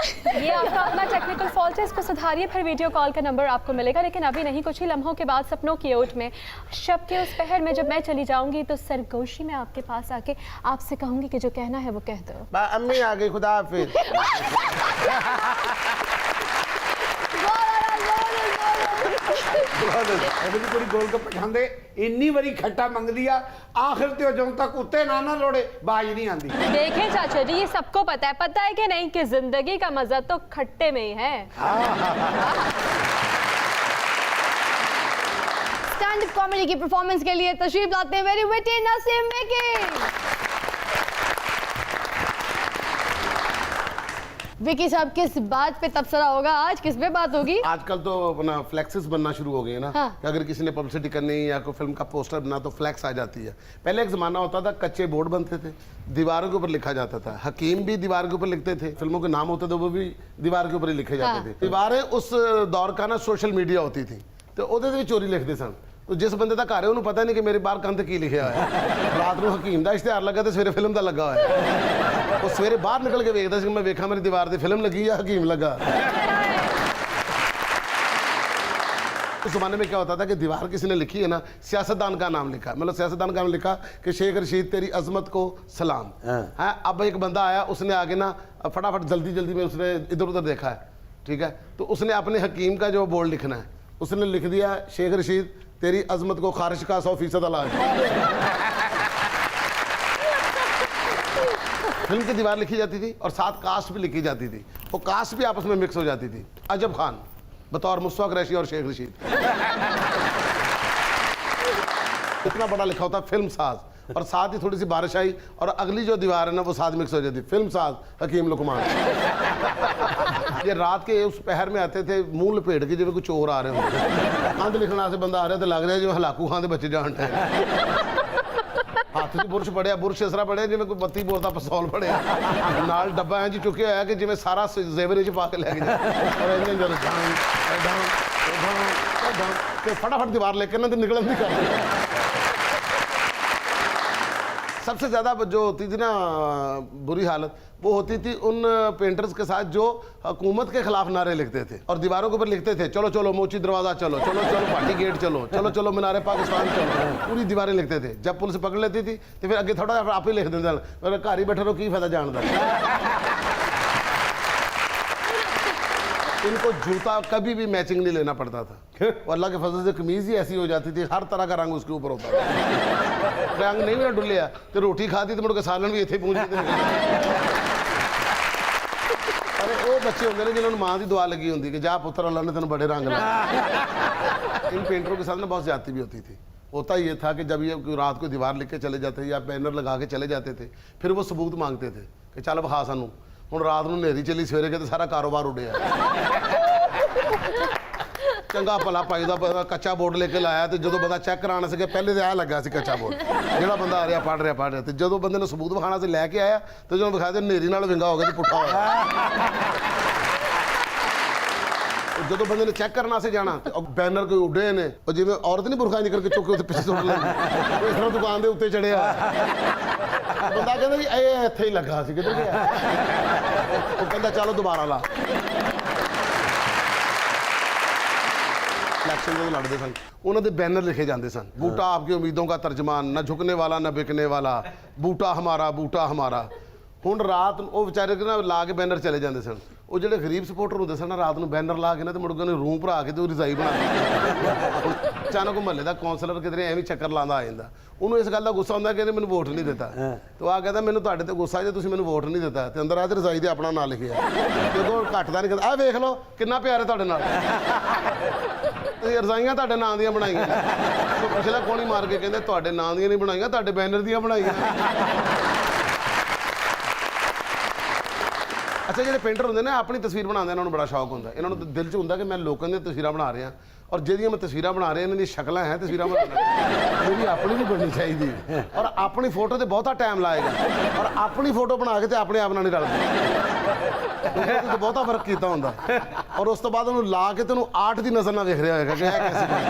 ये आपका अपना टेक्निकल फॉल्ट है, इसको सुधारिए, फिर वीडियो कॉल का नंबर आपको मिलेगा। लेकिन अभी नहीं, कुछ ही लम्हों के बाद सपनों की ओट में, शब के उस पहर में जब मैं चली जाऊंगी तो सरगोशी में आपके पास आके आपसे कहूंगी कि जो कहना है वो कह दो। अम्मी आ गई, खुदा हाफिज। कोई गोलगप्पे खांदे इन्नी बड़ी खट्टा मंग दिया, आखिर ते जो तक उत्ते ना लोड़े बाज नहीं आती। देखें चाचा जी, ये सबको पता है कि नहीं कि जिंदगी का मजा तो खट्टे में ही है। स्टैंड अप कॉमेडी की परफॉर्मेंस के लिए तशरीफ लाते हैं वेरी विटी नसीम विकी। विकी साहब, किस बात पे तबसरा होगा आज, किस पे बात होगी? आजकल तो अपना फ्लैक्सेस बनना शुरू हो गए हैं ना। हाँ। कि अगर किसी ने पब्लिसिटी करनी या कोई फिल्म का पोस्टर बना तो फ्लैक्स आ जाती है। पहले एक जमाना होता था, कच्चे बोर्ड बनते थे, दीवारों के ऊपर लिखा जाता था। हकीम भी दीवार के ऊपर लिखते थे, फिल्मों के नाम होते थे वो भी दीवार के ऊपर ही लिखे जाते थे। दीवारें उस दौर का ना सोशल मीडिया होती थी, तो ਉਹਦੇ ਤੇ ਵੀ ਚੋਰੀ ਲਿਖਦੇ ਸਨ। तो जिस बंदे का घर है ਉਹਨੂੰ पता नहीं कि मेरे बाहर कंध की लिखा है। रात ਨੂੰ हकीम ਦਾ ਇਸ਼ਤਿਹਾਰ ਲੱਗਾ ਤੇ ਸਵੇਰੇ ਫਿਲਮ ਦਾ ਲੱਗਾ ਹੋਇਆ। ਉਹ ਸਵੇਰੇ ਬਾਹਰ ਨਿਕਲ ਕੇ ਵੇਖਦਾ ਸੀ, ਮੈਂ ਵੇਖਾਂ ਮੇਰੀ ਦੀਵਾਰ ਤੇ ਫਿਲਮ ਲੱਗੀ ਆ, ਹकीम ਲੱਗਾ। उस जमाने में क्या होता था कि दीवार किसी ने लिखी है ना, सियासतदान का नाम लिखा, मतलब सियासतदान का नाम लिखा कि शेख रशीद तेरी अजमत को सलाम है। अब एक बंदा आया, उसने आगे ना फटाफट जल्दी जल्दी में उसने इधर उधर देखा है, ठीक है, तो उसने अपने हकीम का जो बोर्ड लिखना है उसने लिख दिया शेख रशीद तेरी अजमत को खारिज का 100% इलाज। फिल्म की दीवार लिखी जाती थी और साथ कास्ट भी लिखी जाती थी, वो कास्ट भी आपस में मिक्स हो जाती थी। अजब खान बतौर मुस्तफा कुरैशी और शेख रशीद। इतना बड़ा लिखा होता फिल्म साज, और साथ ही थोड़ी सी बारिश आई और अगली जो दीवार है ना वो साथ मिक्स हो जाती, फिल्म साज हकीम लुकमान। ये रात के उस पहर में आते थे मुंह लपेट के, जिਵੇਂ कोई चोर आ रहे हो, कंध लिखने से बंदा आ रहा तो लग रहा है जो हलाकू खान के बच्चे जान है। हाथ से बुरश पड़िया, बुरश इसरा पड़िया जिਵੇਂ कोई 32 बोर का पिस्तौल पड़िया, नाल डब्बा इंज चुकिया होया कि जिਵੇਂ सारा जेवर च पा के लैके जाए, और इंजन जल फटाफट दीवार लेके ना तो निकलन नहीं करते। सबसे ज़्यादा जो होती थी ना बुरी हालत, वो होती थी उन पेंटर्स के साथ जो हुकूमत के खिलाफ नारे लिखते थे और दीवारों के ऊपर लिखते थे चलो चलो मोची दरवाज़ा चलो, चलो चलो पार्टी गेट चलो, चलो चलो मीनारे पाकिस्तान चलो, पूरी दीवारें लिखते थे। जब पुलिस पकड़ लेती थी तो फिर अगे थोड़ा आप ही लिख देते, घर ही बैठे रहो की फायदा जानता। इनको जूता कभी भी मैचिंग नहीं लेना पड़ता था, और अल्लाह के फजल से कमीज ही ऐसी हो जाती थी, हर तरह का रंग उसके ऊपर होता था। रंग नहीं मेरा डुलिया तो रोटी खाती तो मुड़ के सालन भी इतने पहुंच जाते। अरे वो बच्चे होंगे ना जिन्होंने माँ की दुआ लगी होती कि जा पुत्र अल्लाह ने तेन बड़े रंग लाए। इन पेंटरों के साथ ना बहुत ज्यादती भी होती थी। होता ये था कि जब ये रात को दीवार लिख के चले जाते या बैनर लगा के चले जाते थे, फिर वो सबूत मांगते थे कि चल विखा सानू, ਹੁਣ ਰਾਤ ਨੂੰ ਹਨੇਰੀ ਚੱਲੀ ਸਵੇਰੇ ਕਿਤੇ ਸਾਰਾ ਕਾਰੋਬਾਰ ਉੱਡਿਆ। ਚੰਗਾ ਭਲਾ ਭਾਈ ਦਾ ਕੱਚਾ ਬੋਰਡ ਲੈ ਕੇ ਲਾਇਆ ਤੇ ਜਦੋਂ ਬੰਦਾ ਚੈੱਕ ਕਰਾਉਣਾ ਸੀਗਾ ਪਹਿਲੇ ਤੇ ਆ ਲੱਗਾ ਸੀ ਕੱਚਾ ਬੋਰਡ, ਜਿਹੜਾ ਬੰਦਾ ਆ ਰਿਹਾ ਪੜ ਰਿਹਾ ਤੇ ਜਦੋਂ ਬੰਦੇ ਨੂੰ ਸਬੂਤ ਵਿਖਾਣਾ ਸੀ ਲੈ ਕੇ ਆਇਆ ਤੇ ਜਦੋਂ ਵਿਖਾਇਆ ਤੇ ਹਨੇਰੀ ਨਾਲ ਵਿੰਗਾ ਹੋ ਗਿਆ ਤੇ ਪੁੱਠਾ ਹੋਇਆ। ਜਦੋਂ ਬੰਦੇ ਨੇ ਚੈੱਕ ਕਰਨਾ ਸੀ ਜਾਣਾ ਤੇ ਬੈਨਰ ਕੋਈ ਉੱਡੇ ਨੇ, ਉਹ ਜਿਵੇਂ ਔਰਤ ਨਹੀਂ ਬੁਰਖਾ ਨਿਕਲ ਕੇ ਚੁੱਕ ਕੇ ਉੱਤੇ ਪਿੱਛੇ ਸੁੱਟ ਲੈਂਦੀ, ਇਸ ਤਰ੍ਹਾਂ ਦੁਕਾਨ ਦੇ ਉੱਤੇ ਚੜਿਆ ਬੰਦਾ ਕਹਿੰਦਾ ਜੀ ਇਹ ਇੱਥੇ ਹੀ ਲੱਗਾ ਸੀ, ਕਿੱਧਰ ਗਿਆ? ਉਹ ਕਹਿੰਦਾ ਚਲੋ ਦੁਬਾਰਾ ਲਾ। इलेक्शन जो लड़ते सन उन्होंने बैनर लिखे जाते सन, बूटा आपकी उम्मीदों का तर्जमान, न झुकने वाला न बिकने वाला, बूटा हमारा बूटा हमारा। ਹੁਣ ਰਾਤ ਉਹ ਵਿਚਾਰੇ ਨਾ ਲਾ ਕੇ ਬੈਨਰ ਚਲੇ ਜਾਂਦੇ ਸਨ। ਉਹ ਜਿਹੜੇ ਗਰੀਬ ਸਪੋਰਟਰ ਹੁੰਦੇ ਸਨ ਨਾ ਰਾਤ ਨੂੰ ਬੈਨਰ ਲਾ ਕੇ ਨਾ ਤੇ ਮੁੜ ਕੇ ਉਹਨੇ ਰੂਮ ਭਰਾ ਕੇ ਤੇ ਉਹ ਰਜ਼ਾਈ ਬਣਾ ਦਿੰਦੇ। ਅਚਾਨਕ ਮਹੱਲੇ ਦਾ ਕਾਉਂਸਲਰ ਕਿਧਰੇ ਐਵੇਂ ਚੱਕਰ ਲਾਉਂਦਾ ਆ ਜਾਂਦਾ, ਉਹਨੂੰ ਇਸ ਗੱਲ ਦਾ ਗੁੱਸਾ ਹੁੰਦਾ ਕਿ ਇਹਨੇ ਮੈਨੂੰ ਵੋਟ ਨਹੀਂ ਦਿੱਤਾ, ਤੇ ਉਹ ਆ ਕਹਿੰਦਾ ਮੈਨੂੰ ਤੁਹਾਡੇ ਤੇ ਗੁੱਸਾ ਜੇ ਤੁਸੀਂ ਮੈਨੂੰ ਵੋਟ ਨਹੀਂ ਦਿੱਤਾ, ਤੇ ਅੰਦਰ ਆ ਤੇ ਰਜ਼ਾਈ ਤੇ ਆਪਣਾ ਨਾਂ ਲਿਖਿਆ, ਜਦੋਂ ਘੱਟਦਾ ਨਹੀਂ ਕਹਿੰਦਾ ਆ ਵੇਖ ਲਓ ਕਿੰਨਾ ਪਿਆਰ ਹੈ ਤੁਹਾਡੇ ਨਾਲ, ਰਜ਼ਾਈਆਂ ਤੁਹਾਡੇ ਨਾਂ ਦੀਆਂ ਬਣਾਈਆਂ। ਪਿਛਲਾ ਕੋਣੀ ਮਾਰ ਕੇ ਕਹਿੰਦੇ ਤੁਹਾਡੇ ਨਾਂ ਦੀਆਂ ਨਹੀਂ ਬਣਾਈਆਂ, ਤੁਹਾਡੇ ਬੈਨਰ ਦੀਆਂ ਬਣਾਈਆਂ। ਅੱਛਾ ਜਿਹੜੇ ਪੇਂਟਰ ਹੁੰਦੇ ਨੇ ਆਪਣੀ ਤਸਵੀਰ ਬਣਾਉਂਦੇ ਇਹਨਾਂ ਨੂੰ ਬੜਾ ਸ਼ੌਕ ਹੁੰਦਾ, ਇਹਨਾਂ ਨੂੰ ਦਿਲ 'ਚ ਹੁੰਦਾ ਕਿ ਮੈਂ ਲੋਕਾਂ ਦੀਆਂ ਤਸਵੀਰਾਂ ਬਣਾ ਰਿਹਾ, ਔਰ ਜਿਹੜੀਆਂ ਮੈਂ ਤਸਵੀਰਾਂ ਬਣਾ ਰਿਹਾ ਇਹਨਾਂ ਦੀ ਸ਼ਕਲਾਂ ਹੈ ਤਸਵੀਰਾਂ ਬਣਾਉਣ, ਮੇਰੀ ਆਪਣੀ ਵੀ ਬਣਨੀ ਚਾਹੀਦੀ, ਔਰ ਆਪਣੀ ਫੋਟੋ ਤੇ ਬਹੁਤਾ ਟਾਈਮ ਲਾਏਗਾ, ਔਰ ਆਪਣੀ ਫੋਟੋ ਬਣਾ ਕੇ ਤੇ ਆਪਣੇ ਆਪ ਨਾਲ ਨਹੀਂ ਰਲਦੀ, ਤੇ ਬਹੁਤਾ ਫਰਕ ਕੀਤਾ ਹੁੰਦਾ, ਔਰ ਉਸ ਤੋਂ ਬਾਅਦ ਉਹਨੂੰ ਲਾ ਕੇ ਤੇ ਉਹਨੂੰ ਆਰਟ ਦੀ ਨਜ਼ਰ ਨਾਲ ਵੇਖ ਰਿਹਾ ਹੋਏਗਾ ਕਿ ਇਹ ਕੈਸੀ ਬਣੀ।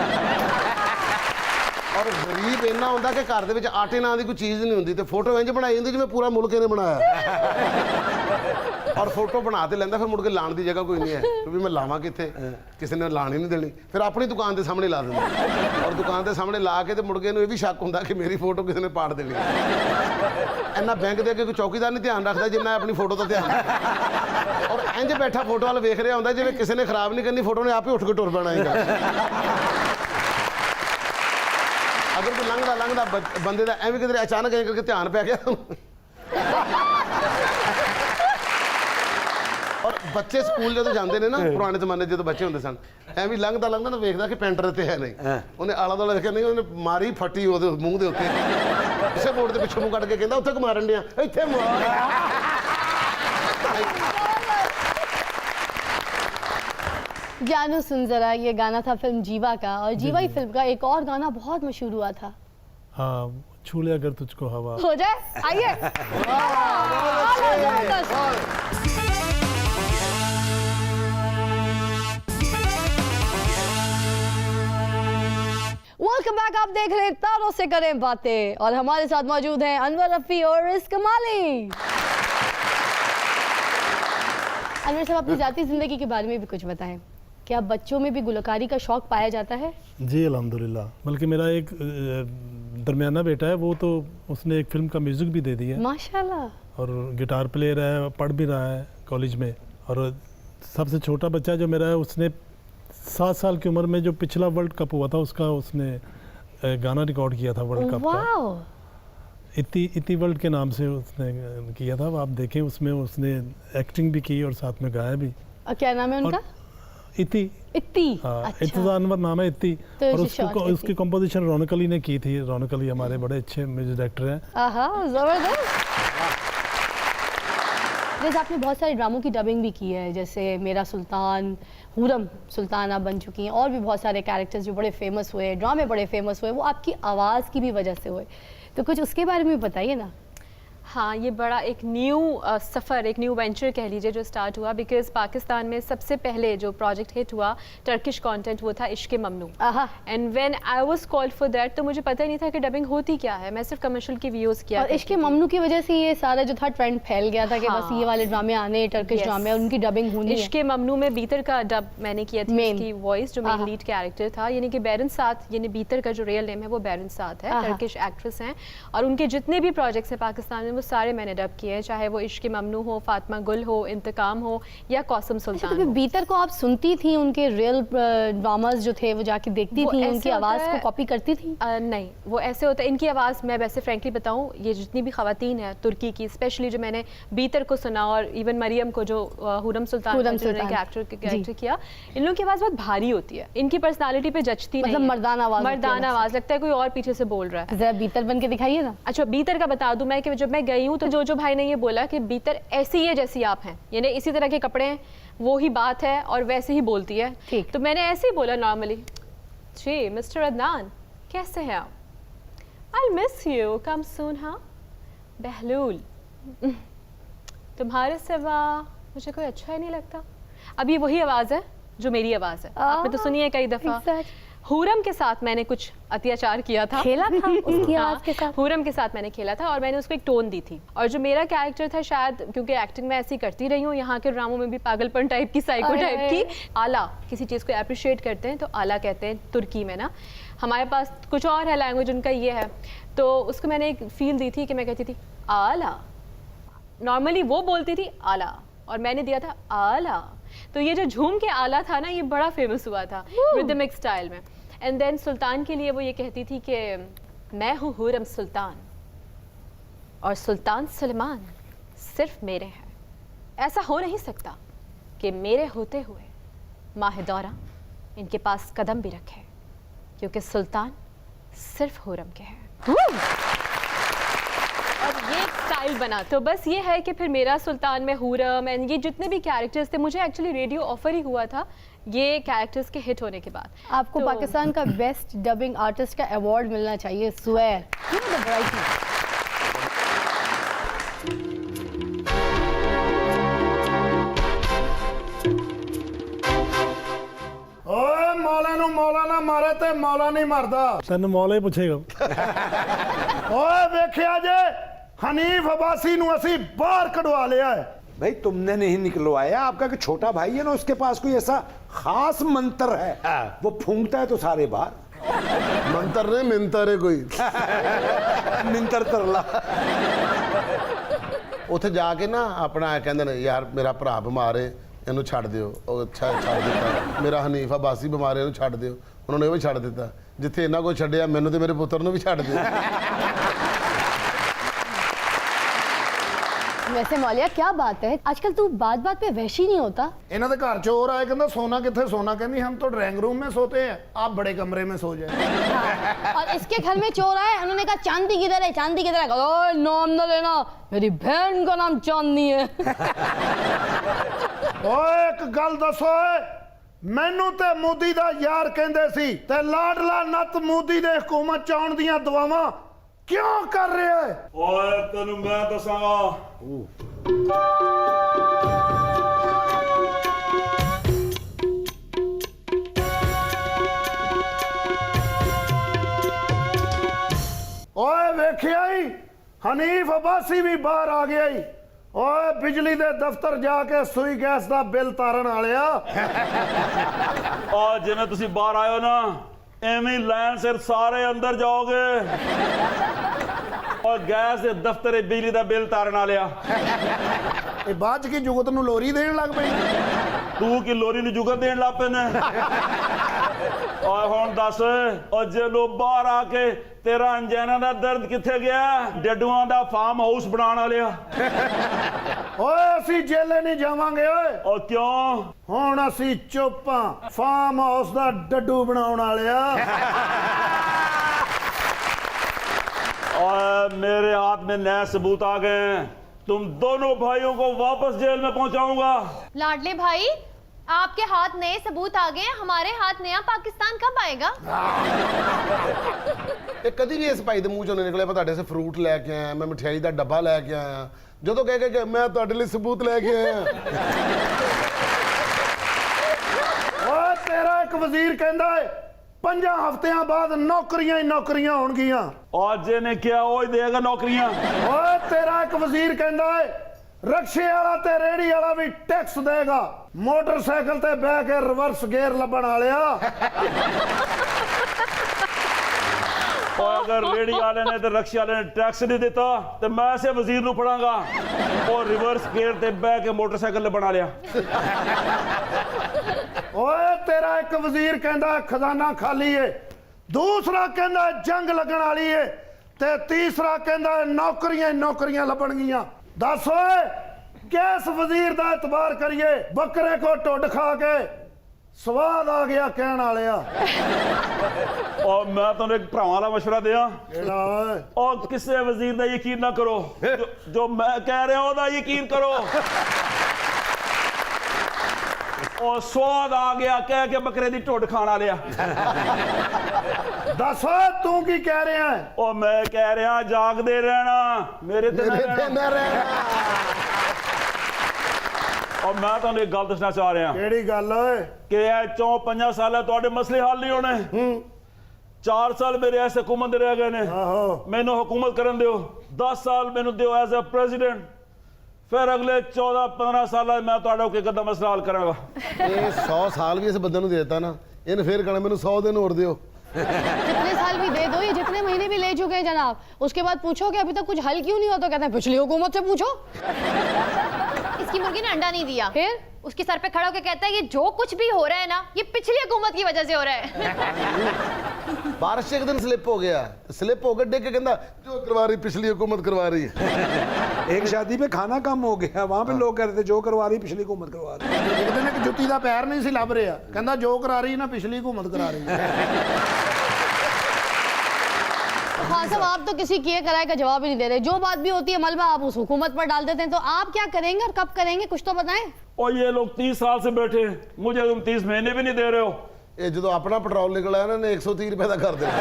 ਔਰ ਗਰੀਬ ਇੰਨਾ ਹੁੰਦਾ ਕਿ ਘਰ ਦੇ ਵਿੱਚ ਆਟੇ ਨਾਂ ਦੀ ਕੋਈ ਚੀਜ਼ ਨਹੀਂ ਹੁੰਦੀ ਤੇ ਫੋਟੋ ਇੰਜ ਬਣਾਈ ਹੁੰਦੀ ਜਿਵੇਂ ਪੂਰਾ ਮੁਲਕ ਇਹਨੇ ਬਣਾਇਆ, ਔਰ ਫੋਟੋ ਬਣਾ ਤੇ ਲੈਂਦਾ, ਫਿਰ ਮੁੜ ਕੇ ਲਾਣ ਦੀ ਜਗ੍ਹਾ ਕੋਈ ਨਹੀਂ ਹੈ ਕਿਉਂਕਿ ਮੈਂ ਲਾਵਾਂ ਕਿੱਥੇ, ਕਿਸੇ ਨੇ ਲਾਣ ਹੀ ਨਹੀਂ ਦੇਣੀ, ਫਿਰ ਆਪਣੀ ਦੁਕਾਨ ਦੇ ਸਾਹਮਣੇ ਲਾ ਦਿੰਦਾ, ਔਰ ਦੁਕਾਨ ਦੇ ਸਾਹਮਣੇ ਲਾ ਕੇ ਤੇ ਮੁੜ ਕੇ ਇਹਨੂੰ ਇਹ ਵੀ ਸ਼ੱਕ ਹੁੰਦਾ ਕਿ ਮੇਰੀ ਫੋਟੋ ਕਿਸੇ ਨੇ ਪਾੜ ਦੇਣੀ। ਇੰਨਾ ਬੈਂਕ ਦੇ ਅੱਗੇ ਕੋਈ ਚੌਕੀਦਾਰ ਨਹੀਂ ਧਿਆਨ ਰੱਖਦਾ ਜਿੰਨਾ ਆਪਣੀ ਫੋਟੋ ਦਾ ਧਿਆਨ ਰੱਖਦਾ, ਔਰ ਇੰਜ ਬੈਠਾ ਫੋਟੋ ਵੱਲ ਵੇਖ ਰਿਹਾ ਹੁੰਦਾ ਜਿਵੇਂ ਕਿਸੇ ਨੇ ਖਰਾਬ ਨਹੀਂ ਕਰਨੀ, ਫੋਟੋ ਨੇ ਆਪ ਹੀ ਉੱਠ ਕੇ ਟੁਰ ਪੈਣਾ ਹੈਗਾ। ਅਗਰ ਕੋਈ ਲੰਘਦਾ ਬੰਦੇ ਦਾ ਐਵੇਂ ਕਿਧਰੇ ਅਚਾਨਕ ਐਂ ਕਰਕੇ ਧਿਆਨ ਪੈ ਗਿਆ। ਔਰ ਬੱਚੇ ਸਕੂਲ ਜਦੋਂ ਜਾਂਦੇ ਨੇ ਨਾ ਪੁਰਾਣੇ ਜ਼ਮਾਨੇ ਜਦੋਂ ਬੱਚੇ ਹੁੰਦੇ ਸਨ, ਐਵੇਂ ਲੰਘਦਾ ਨਾ ਵੇਖਦਾ ਕਿ ਪੈਂਟਰ ਤੇ ਹੈ ਨਹੀਂ, ਉਹਨੇ ਆਲਾ ਦੁਆਲਾ ਵੇਖਿਆ ਨਹੀਂ, ਉਹਨੇ ਮਾਰੀ ਫੱਟੀ ਉਹਦੇ ਮੂੰਹ ਦੇ ਉੱਤੇ, ਕਿਸੇ ਬੋਰਡ ਦੇ ਪਿੱਛੇ ਮੂੰਹ ਕੱਢ ਕੇ ਕਹਿੰਦਾ ਉੱਥੇ ਕਿ ਮਾਰਨ ਡਿਆ, ਇੱਥੇ ਮਾਰ। ज्ञानू सुन जरा, ये गाना था फिल्म जीवा का, और जीवा ही फिल्म का एक और गाना बहुत मशहूर हुआ था, हाँ छू ले अगर तुझको हवा। हो जाए आइए। वेलकम बैक, आप देख रहे हैं तारों से करें बातें, और हमारे साथ मौजूद हैं अनवर रफी और रिस्क माली। अनवर साहब अपनी जाती जिंदगी के बारे में भी कुछ बताएं। क्या बच्चों में भी गुलकारी का शौक पाया जाता है? जी अल्हम्दुलिल्लाह। बल्कि मेरा एक दरमियाना बेटा है, वो तो उसने एक फिल्म का म्यूज़िक भी दे दिया है माशाल्लाह। और गिटार प्लेयर है, पढ़ भी रहा है कॉलेज में। और सबसे छोटा बच्चा जो मेरा है, उसने 7 साल की उम्र में जो पिछला वर्ल्ड कप हुआ था उसका उसने गाना रिकॉर्ड किया था वर्ल्ड कप का। वाओ। इति वर्ल्ड के नाम से उसने किया था। आप देखें, उसमें उसने एक्टिंग भी की और साथ में गाया भी। क्या नाम है उनका? इति। इत्ती। हाँ, अच्छा। इत्तेज़ान अनवर नाम है, इत्ती। तो और इसे short उसकी कंपोजिशन रौनक अली ने की थी। रौनक अली हमारे बड़े अच्छे म्यूजिक डायरेक्टर हैं। आहा, जबरदस्त। जैसे आपने बहुत सारे ड्रामों की डबिंग भी की है, जैसे मेरा सुल्तान, हुरम सुल्तान आप बन चुकी हैं, और भी बहुत सारे कैरेक्टर्स जो बड़े फेमस हुए, ड्रामे बड़े फेमस हुए, वो आपकी आवाज़ की भी वजह से हुए। तो कुछ उसके बारे में बताइए ना। हाँ, ये बड़ा एक न्यू सफ़र, एक न्यू वेंचर कह लीजिए जो स्टार्ट हुआ, बिकॉज पाकिस्तान में सबसे पहले जो प्रोजेक्ट हिट हुआ टर्किश कंटेंट, वो था Ishq Mamnu. And when I was called for that, तो मुझे पता ही नहीं था कि डबिंग होती क्या है। मैं सिर्फ कमर्शियल की वीडियोस किया। और इश्क ममनू की वजह से ये सारा जो था ट्रेंड फैल गया था कि बस ये वाले ड्रामे आने, टर्किश ड्रामे, और उनकी डबिंग होनी है। इश्क ममनू में बीतर का डब मैंने किया था, उसकी वॉइस जो मेन लीड कैरेक्टर था, यानी कि बैरन साथ, यानी बीतर का जो रियल नेम है वो बैरन साथ है, टर्किश एक्ट्रेस हैं। और उनके जितने भी प्रोजेक्ट्स हैं पाकिस्तान में, वो सारे मैंने डब किए हैं, चाहे वो इश्क ममनू हो, फातिमा गुल हो, इंतकाम हो, या कौसम सुल्तान हो। बीतर को आप सुनती थी, उनके रियल ड्रामास जो थे वो जाके देखती थी, उनकी आवाज़ को कॉपी करती थी? नहीं, वो ऐसे होता है, इनकी आवाज़, मैं वैसे फ्रेंकली बताऊं, ये जितनी भी ख़वातीन है तुर्की की, स्पेशली जो मैंने बीतर को सुना और इवन मरियम को जो हुरम सुल्तान कैरेक्टर किया, इन लोगों की आवाज़ बहुत भारी होती है, इनकी पर्सनालिटी पे जचती नहीं, मतलब मर्दाना आवाज़, मर्दाना आवाज़, लगता है कोई और पीछे से बोल रहा है। जरा बीतर बन के दिखाइए ना। अच्छा, बीतर का बता दूं मैं कि जब मैं गई हूँ तो जो भाई ने ये बोला कि बीतर ऐसी है जैसी आप हैं, यानी इसी तरह के कपड़े हैं, वो ही बात है और वैसे ही बोलती है। ठीक। तो मैंने ऐसे ही बोला नॉर्मली, जी मिस्टर अदनान कैसे हैं आप? I'll miss you, come soon, हाँ? बहलूल, तुम्हारे सिवा मुझे कोई अच्छा ही नहीं लगता। अब ये वही आवाज़ है जो मेरी आवाज़ है, आपने तो सुनी है कई दफ़ा। हुरम के साथ मैंने कुछ अत्याचार किया था, खेला था उसकी आवाज़ के साथ। हुरम के साथ मैंने खेला था और मैंने उसको एक टोन दी थी। और जो मेरा कैरेक्टर था, शायद क्योंकि एक्टिंग मैं ऐसी करती रही हूँ, यहाँ के ड्रामों में भी पागलपन टाइप की, साइको टाइप की, आला किसी चीज़ को अप्रिशिएट करते हैं तो आला कहते हैं तुर्की में ना। हमारे पास कुछ और है लैंग्वेज, उनका ये है। तो उसको मैंने एक फील दी थी कि मैं कहती थी आला, नॉर्मली वो बोलती थी आला और मैंने दिया था आला। तो ये जो झूम के आला था ना, ये बड़ा फेमस हुआ था रिदमिक स्टाइल में। एंड देन सुल्तान के लिए वो ये कहती थी कि मैं हूँ हुरम सुल्तान और सुल्तान सलमान सिर्फ मेरे हैं। ऐसा हो नहीं सकता कि मेरे होते हुए माहिदौरा इनके पास कदम भी रखे, क्योंकि सुल्तान सिर्फ हुरम के हैं। और ये एक स्टाइल बना। तो बस ये है कि फिर मेरा सुल्तान में हुरम एंड ये जितने भी कैरेक्टर्स थे, मुझे एक्चुअली रेडियो ऑफर ही हुआ था ये कैरेक्टर्स के हिट होने के बाद। आपको पाकिस्तान का बेस्ट डबिंग आर्टिस्ट का अवार्ड मिलना चाहिए, स्वेयर। ओए मौला ना मारे ते मौला नहीं मरदा। तेन मौला ही पूछेगा। ओए वेखिया जे हनीफ अब्बासी नु असी बाहर कढवा लिया है। भाई तुमने नहीं निकलवाया, आपका कि छोटा भाई है ना, उसके पास कोई ऐसा खास मंत्र है, वो फूंकता है तो सारे बाहर। मंतर ने मिंतर है कोई मिंतर तरला ਉੱਥੇ ਜਾ ਕੇ ਨਾ ਆਪਣਾ ਕਹਿੰਦੇ ਨੇ ਯਾਰ ਮੇਰਾ ਭਰਾ ਬਿਮਾਰ ਹੈ ਇਹਨੂੰ ਛੱਡ ਦਿਓ। ਉਹ ਅੱਛਾ ਛੱਡ ਦਿੱਤਾ। ਮੇਰਾ ਹਨੀਫ ਅਬਾਸੀ ਬਿਮਾਰ ਹੈ ਇਹਨੂੰ ਛੱਡ ਦਿਓ। ਉਹਨਾਂ ਨੇ ਉਹ ਵੀ ਛੱਡ ਦਿੱਤਾ। ਜਿੱਥੇ ਇਹਨਾਂ ਕੋਲ ਛੱਡਿਆ ਮੈਨੂੰ ਤੇ ਮੇਰੇ ਪੁੱਤਰ ਨੂੰ ਵੀ ਛੱਡ ਦਿਓ। वैसे मौलिया क्या बात है, आजकल तू बात बात पे वैशी नहीं होता। इन्होंने घर चोर आए, कहता सोना किथे, सोना कहनी हम तो ड्राइंग रूम में सोते हैं, आप बड़े कमरे में सो जाए। और इसके घर में चोर आए, उन्होंने कहा चांदी किधर है, चांदी किधर है। ओए नाम ना लेना, मेरी बहन का नाम चांदनी है। ओए एक गल दसो, मैनू ते मोदी दा यार कहंदे सी ते लाडला नत मोदी दे हुकूमत च आउण दियां दुआवां क्यों कर रहे है? ओए तेनू मैं दसांगा। ओए वेखिया ही हनीफ अब्बासी भी बाहर आ गया ही। ਓਏ ਬਿਜਲੀ ਦੇ ਦਫ਼ਤਰ ਜਾ ਕੇ ਸੂਈ ਗੈਸ ਦਾ ਬਿੱਲ ਤਾਰਨ ਵਾਲਿਆ। और जिवें तुसी बाहर आयो ना एवें लाइन सिर सारे अंदर जाओगे और गैस दे दफ्तर बिजली दा बिल तारन वालिया ਇਹ ਬਾਅਦ ਚ ਕੀ ਜੁਗਤ ਨੂੰ ਲੋਰੀ ਦੇਣ ਲੱਗ ਪਈ। तू की लोरी नु जुगत देन लग पे ने और हुण दस और जे लो बाहर आके तेरा अंजैना दा दर्द किथे गया डड्डूआं दा फार्म हाउस बनाने वालिया ਓਏ ਅਸੀਂ ਜੇਲੇ ਨਹੀਂ ਜਾਵਾਂਗੇ ਓਏ। और क्यों ਹੁਣ ਅਸੀਂ ਚੁੱਪਾਂ ਫਾਰਮ ਹਾਊਸ ਦਾ ਡੱਡੂ ਬਣਾਉਣ ਵਾਲਿਆ। और मेरे हाथ में नए सबूत आ गए हैं तुम दोनों भाइयों को वापस जेल में पहुंचाऊंगा। लाडले भाई आपके हाथ नए सबूत आ गए, हमारे हाथ नया पाकिस्तान कब आएगा? ਇਹ ਕਦੀ ਵੀ ਇਸ ਭਾਈ ਦੇ ਮੂੰਹ ਚੋਂ ਨਹੀਂ ਨਿਕਲਿਆ ਮੈਂ ਤੁਹਾਡੇ ਸੇ ਫਰੂਟ ਲੈ ਕੇ ਆਇਆ, ਮੈਂ ਮਠਿਆਈ ਦਾ ਡੱਬਾ ਲੈ ਕੇ ਆਇਆ। ਜਦੋਂ ਕਹਿ ਕੇ ਮੈਂ ਤੁਹਾਡੇ ਲਈ ਸਬੂਤ ਲੈ ਕੇ ਆਇਆ। ਓਏ ਤੇਰਾ ਇੱਕ ਵਜ਼ੀਰ ਕਹਿੰਦਾ ਏ 5 ਹਫ਼ਤਿਆਂ ਬਾਅਦ ਨੌਕਰੀਆਂ ਹੀ ਨੌਕਰੀਆਂ ਹੋਣਗੀਆਂ। और जेने क्या वो ही देगा नौकरियां। ਓਏ ਤੇਰਾ ਇੱਕ ਵਜ਼ੀਰ ਕਹਿੰਦਾ ਏ ਰਕਸ਼ੇ ਵਾਲਾ ਤੇ ਰੇੜੀ ਵਾਲਾ ਵੀ ਟੈਕਸ ਦੇਗਾ। ਮੋਟਰਸਾਈਕਲ ਤੇ ਬਹਿ ਕੇ ਰਿਵਰਸ ਗੇਅਰ ਲੱਭਣ ਵਾਲਿਆ। और अगर रेडी वाले ने तो रक्शे वाले ने टैक्स नहीं देता तो मैं ऐसे वजीर नु पढ़ांगा और रिवर्स गियर ते बह के मोटरसाइकिल बना लिया। ਓਏ ਤੇਰਾ ਇੱਕ ਵਜ਼ੀਰ ਕਹਿੰਦਾ ਖਜ਼ਾਨਾ ਖਾਲੀ ਏ, ਦੂਸਰਾ ਕਹਿੰਦਾ ਜੰਗ ਲੱਗਣ ਵਾਲੀ ਏ ਤੇ ਤੀਸਰਾ ਕਹਿੰਦਾ ਨੌਕਰੀਆਂ ਹੀ ਨੌਕਰੀਆਂ ਲੱਭਣਗੀਆਂ। ਦੱਸ ਓਏ ਕਿਸ ਵਜ਼ੀਰ ਦਾ ਇਤਬਾਰ ਕਰੀਏ? ਬੱਕਰੇ ਕੋ ਢੁੱਡ ਖਾ ਕੇ ਸਵਾਦ ਆ ਗਿਆ ਕਹਿਣ ਵਾਲਿਆ। और मैं तो एक भरावां वाला मशवरा दिया ਕਿਹੜਾ ਓਏ? और किसी वजीर दा यकीन ना करो जो मैं कह रहा हूं ओदा यकीन करो। और स्वाद आ गया कह के बकरे दी ढुड खाना लिया। ਦੱਸ ਓਏ ਤੂੰ ਕੀ ਕਹਿ ਰਿਹਾ ਹੈ? और मैं कह रहा जागदे रहना मेरे ते ना ਮੇਰੇ ਤੇ रहना। ਨਾ ਰਹਿਣਾ। और मैं तो एक गल दसना चाह रहा ਕਿਹੜੀ ਗੱਲ ਓਏ? कि 4-5 साल तुहाडे मसले हल नहीं होने। 4 साल मेरे ऐसे हुकूमत रह गए ने ਆਹੋ मैनू हुकूमत करन दियो 10 साल मैनू दियो एज ए प्रेसिडेंट फिर अगले 14-15 साल मैं तुहाडा कोई गद्दा मसला हल करांगा। ਇਹ 100 ਸਾਲ ਵੀ ਇਸ ਬੰਦੇ ਨੂੰ ਦੇ ਦਿੱਤਾ ਨਾ ਇਹਨੇ ਫੇਰ ਕਹਣਾ ਮੈਨੂੰ 100 ਦਿਨ ਹੋਰ ਦਿਓ। जितने साल भी दे दो, ये जितने महीने भी ले चुके हैं जनाब, उसके बाद पूछो कि अभी तक कुछ हल क्यों नहीं हो, तो कहते हैं पिछली हुकूमत से पूछो। इसकी मुर्गी ने अंडा नहीं दिया, फिर उसके सर पे खड़ा होकर कहता है ये जो कुछ भी हो रहा है ना ये पिछली हुकूमत की वजह से हो रहा है। बारिश एक दिन स्लिप हो गया, स्लिप होकर देख के कहता जो करवा रही पिछली हुकूमत करवा रही है। एक शादी में खाना कम हो गया, वहां पे लोग कहते थे जो करवा रही पिछली हुकूमत करवा रही। एक दिन एक जुत्ती ਦਾ ਪੈਰ ਨਹੀਂ ਸੀ ਲੱਭ ਰਿਹਾ, ਕਹਿੰਦਾ ਜੋ ਕਰਾ ਰਹੀ ਨਾ ਪਿਛਲੀ हुकूमत करा रही है। हाँ साहब, आप तो किसी किए कराए का जवाब ही नहीं दे रहे। जो बात भी होती है मलबा आप उस हुकूमत पर डाल देते हैं, तो आप क्या करेंगे और कब करेंगे, कुछ तो बताएं। और ये लोग 30 साल से बैठे मुझे तुम 30 महीने भी नहीं दे रहे हो। ਇਹ ਜਦੋਂ ਆਪਣਾ ਪੈਟਰੋਲ ਨਿਕਲਿਆ ਇਹਨਾਂ ਨੇ 130 ਰੁਪਏ ਦਾ ਕਰ ਦਿੱਤਾ।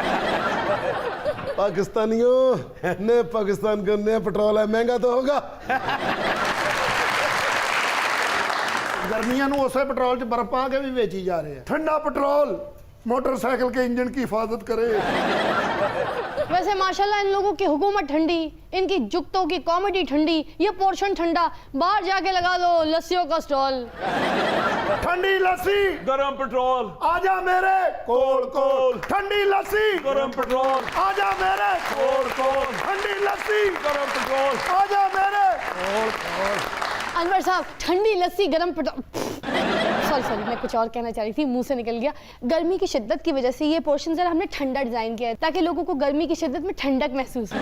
पाकिस्तानियों ने पाकिस्तान का नया पेट्रोल है, महंगा तो होगा। गर्मियों में उसे पेट्रोल च बर्फ पा के भी बेची जा रहे हैं। ठंडा पेट्रोल मोटरसाइकिल के इंजन की हिफाजत करे। वैसे माशाल्लाह इन लोगों की हुकूमत ठंडी, इनकी जुगतों की कॉमेडी ठंडी, ये पोर्शन ठंडा। बाहर जाके लगा लो लस्सियों का स्टॉल। ठंडी लस्सी गरम पेट्रोल आजा मेरे कोल कोल, ठंडी लस्सी गरम पेट्रोल आजा मेरे कोल कोल ठंडी लस्सी गरम पेट्रोल। आजा मेरे कोल कोल। अनवर साहब, ठंडी लस्सी गरम पेट्रोल। सॉरी, मैं कुछ और कहना चाह रही थी, मुंह से निकल गया। गर्मी की शिद्दत की वजह से ये पोर्शन जरा हमने ठंडा डिजाइन किया है ताकि लोगों को गर्मी की शिद्दत में ठंडक महसूस हो।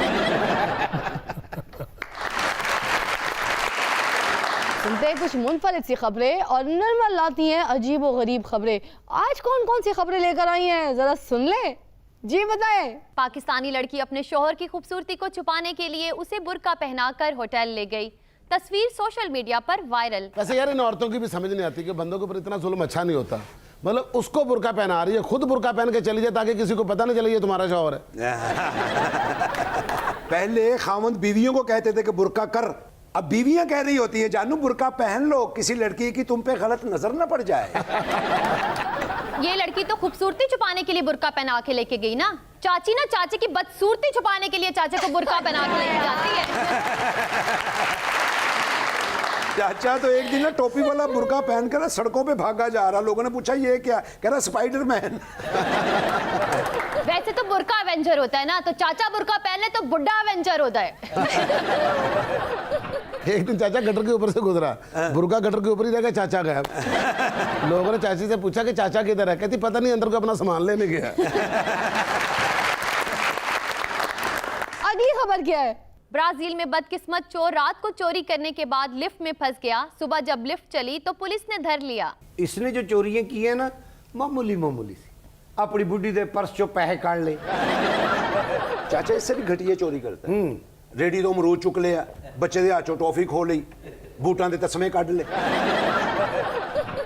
सुनते हैं कुछ मुनफरिद सी खबरें और नॉर्मल लाती हैं अजीब व गरीब खबरें। आज कौन कौन सी खबरें लेकर आई हैं, जरा सुन ले। जी बताएं। पाकिस्तानी लड़की अपने शोहर की खूबसूरती को छुपाने के लिए उसे बुर्का पहनाकर होटल ले गई। तस्वीर सोशल मीडिया पर वायरल। वैसे यार इन औरतों की भी समझ नहीं आती कि बंदों के ऊपर इतना जुल्म अच्छा नहीं होता। मतलब उसको बुर्का पहना रही है, खुद बुर्का पहन के चली जाए ताकि किसी को पता नहीं चले ये तुम्हारा शौहर है। पहले खामद बीवियों को कहते थे कि बुर्का कर, अब बीवियां कह रही होती है जानू बुर्का पहन लो, किसी लड़की की तुम पे गलत नजर ना पड़ जाए। ये लड़की तो खूबसूरती छुपाने के लिए बुर्का पहना के लेके गई ना। चाची ना चाचे की बदसूरती छुपाने के लिए चाचे को बुर्का पहना के लेके जाती है। चाचा तो एक दिन ना टोपी वाला बुर्का पहनकर ना सड़कों पे भागा जा रहा, लोगों ने पूछा ये क्या, कह रहा स्पाइडरमैन। वैसे तो बुर्का एवेंजर होता है ना, तो चाचा बुर्का पहन ले तो बुड्ढा एवेंजर होता है। एक दिन चाचा गटर के ऊपर से गुजरा, बुर्का गटर के ऊपर ही रह गया, चाचा गायब। लोगों ने चाची से पूछा कि चाचा किधर है, कहती पता नहीं अंदर को अपना सामान लेने गया। अगली खबर क्या है? ब्राजील में बदकिस्मत चोर रात को चोरी करने के बाद लिफ्ट में फंस गया। सुबह जब लिफ्ट चली तो पुलिस ने धर लिया। इसने जो चोरियां की है ना, मामूली मामूली सी, अपनी बुढ़ी दे पर्स चो पैसे काट ले। चाचा इससे भी घटिया चोरी करता है। रेडी तो अमरूद चुक लिया, बच्चे दे हाथों टॉफी खो ली, बूटां दे तस्मे काट ले।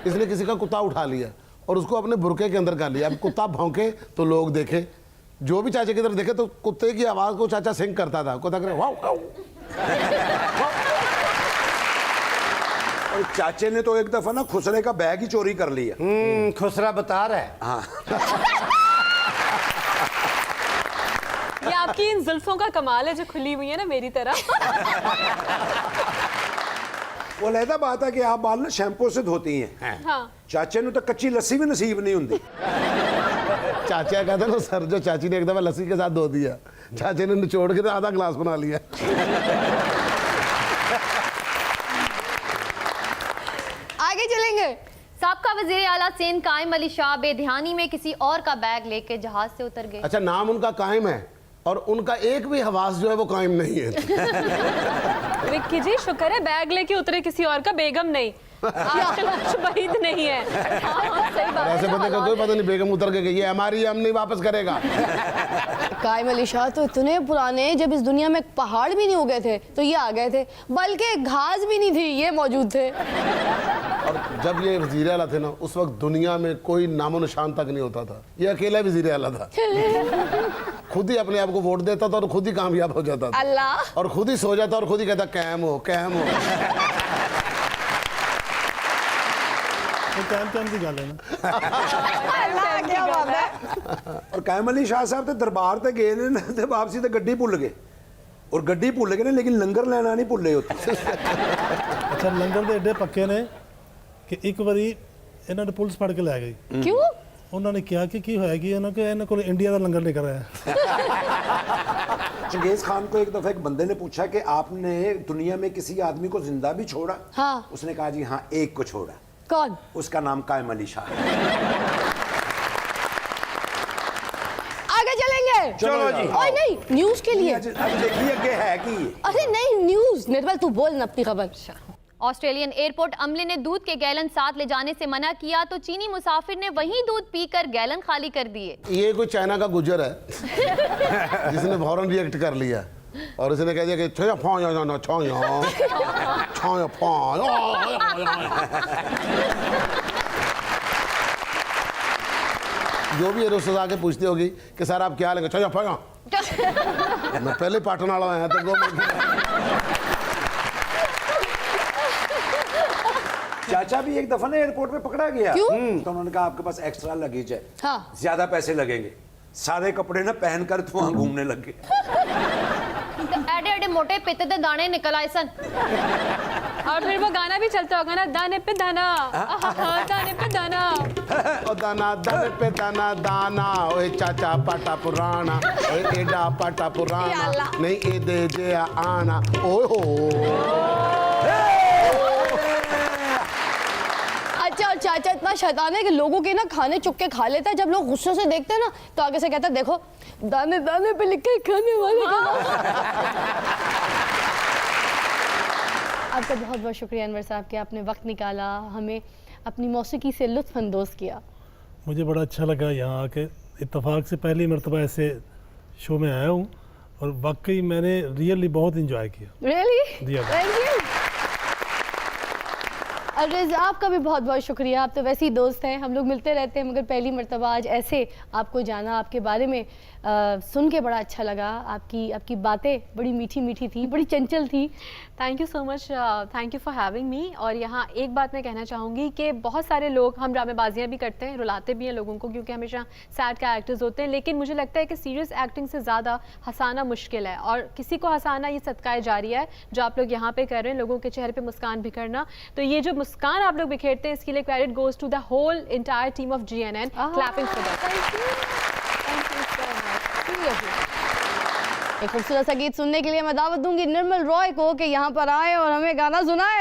इसने किसी का कुत्ता उठा लिया और उसको अपने बुरके के अंदर कर लिया। अब कुत्ता भौंके तो लोग देखे, जो भी चाचा की तरफ देखे तो कुत्ते की आवाज को चाचा सिंक करता था। कुत्ता करे वाव वाव। और चाचे ने तो एक दफा ना खुसरे का बैग ही चोरी कर लिया। खुसरा बता रहा है। हाँ। ये आपकी इन जुल्फों का कमाल है जो खुली हुई है ना मेरी तरह। वो लहदा बात है कि आप बाल ना शैम्पू से धोती हैं। हाँ। चाचे ने तो कच्ची लस्सी भी नसीब नहीं होती। चाचा कहता ना सर, जो चाची ने एक दफा लस्सी के साथ धो दिया, चाचे ने निचोड़ के तो आधा गिलास बना लिया। आगे चलेंगे। साबका वजीर आला सेन कायम अली शाह बेध्यानी में किसी और का बैग लेके जहाज से उतर गए। अच्छा, नाम उनका कायम है और उनका एक भी हवास जो है वो कायम नहीं है। विक्की जी शुक्र है बैग लेके उतरे किसी और का, बेगम नहीं। आजकल कुछ शहीद नहीं है। हाँ, सही बात ऐसे बंदे का कोई पता नहीं, बेगम उतर के गई है, हमारी हम नहीं वापस करेगा। कायम अली शाह तो इतने पुराने, जब इस दुनिया में पहाड़ भी नहीं उगे थे तो ये आ गए थे, बल्कि घास भी नहीं थी ये मौजूद थे। और जब ये वजीर आला थे ना, उस वक्त दुनिया में कोई नामो निशान तक नहीं होता था, ये अकेला वजीर आला था। खुद ही अपने आप को वोट देता था और खुद ही कामयाब हो जाता था। अल्लाह। और खुद ही सो जाता और खुद ही कहता कैम हो कैम हो। कैम की गल है ना। अल्लाह क्या बात है। और कायम अली शाह साहब तो दरबार ते गए ने ते वापसी ते गड्डी भुल गए, और गड्डी भुल गए ने लेकिन लंगर लेना नहीं भुले होते। अच्छा, लंगर दे एडे पक्के ने कि एक बारी इन्हों ने पुलिस फड़ के लै गई। क्यों? उन्होंने कहा कि की होया कि इन्होंने को इंडिया का लंगर लेकर आया। चंगेज खान को एक दफा एक बंदे ने पूछा कि आपने दुनिया में किसी आदमी को जिंदा भी छोड़ा? हाँ। उसने कहा जी हाँ, एक को छोड़ा। कौन? उसका नाम कायम अली शाह। आगे चलेंगे। चलो जी। ओए नहीं, न्यूज के लिए। अब देखिए आगे है कि अरे नहीं, न्यूज। निर्मल तू बोल ना अपनी खबर। ऑस्ट्रेलियन एयरपोर्ट अमले ने दूध के गैलन साथ ले जाने से मना किया तो चीनी मुसाफिर ने वहीं दूध पीकर गैलन खाली कर दिए। ये कोई चाइना का गुजर है जिसने फौरन रिएक्ट कर लिया और उसने कह दिया कि जो भी रोज आके पूछती होगी कि सर आप क्या लेंगे, मैं पहले पाटन वाला आया तो चाचा भी एक दफा ना एयरपोर्ट पे पकड़ा गया। क्यों? तो उन्होंने कहा आपके पास एक्स्ट्रा लगेज है, हाँ। ज्यादा पैसे लगेंगे। सारे कपड़े ना पहनकर तो वहां घूमने लग गए। एडे एडे मोटे पित्ते दे दाने निकल आए सन। और फिर वो गाना भी चलता होगा ना, दाने पे दाना, दाने पे दाना, ओ दाना दाने पे दाना दाना, ओए चाचा पाटा पुराना, ओए एडा पाटा पुराना, नहीं ए दे जे आना, ओए हो। अच्छा, और चाचा इतना शैतान है कि लोगों के ना खाने चुक के खा लेता है। जब लोग गुस्से से देखते हैं ना तो आगे से कहता है देखो दाने दाने पे लिखा है खाने वाले का नाम। आपका बहुत बहुत शुक्रिया अनवर साहब कि आपने वक्त निकाला, हमें अपनी मौसीकी से लुत्फ अंदोज किया। मुझे बड़ा अच्छा लगा यहाँ आके, इत्तेफाक से पहली मरतबा ऐसे शो में आया हूँ और वाकई मैंने रियली बहुत इंजॉय किया। रियली? जी हाँ। Thank you. अर्ज आपका भी बहुत बहुत शुक्रिया। आप तो वैसे ही दोस्त हैं, हम लोग मिलते रहते हैं, मगर पहली मर्तबा आज ऐसे आपको जाना, आपके बारे में सुन के बड़ा अच्छा लगा। आपकी बातें बड़ी मीठी मीठी थी, बड़ी चंचल थी। Thank you so much, thank you for having me. और यहाँ एक बात मैं कहना चाहूँगी कि बहुत सारे लोग हम ड्रामेबाजियाँ भी करते हैं, रुलाते भी हैं लोगों को, क्योंकि हमेशा सैड कैरेक्टर्स होते हैं, लेकिन मुझे लगता है कि सीरियस एक्टिंग से ज़्यादा हंसाना मुश्किल है, और किसी को हंसाना ये सदका जारिया है जो आप लोग यहाँ पे कर रहे हैं, लोगों के चेहरे पे मुस्कान बिखेरना। तो ये जो मुस्कान आप लोग बिखेरते हैं, इसके लिए credit goes to the whole entire team of GNN। Clapping for that. एक खूबसूरत सा गीत सुनने के लिए मैं दावत दूंगी निर्मल रॉय को कि यहाँ पर आए और हमें गाना सुनाए।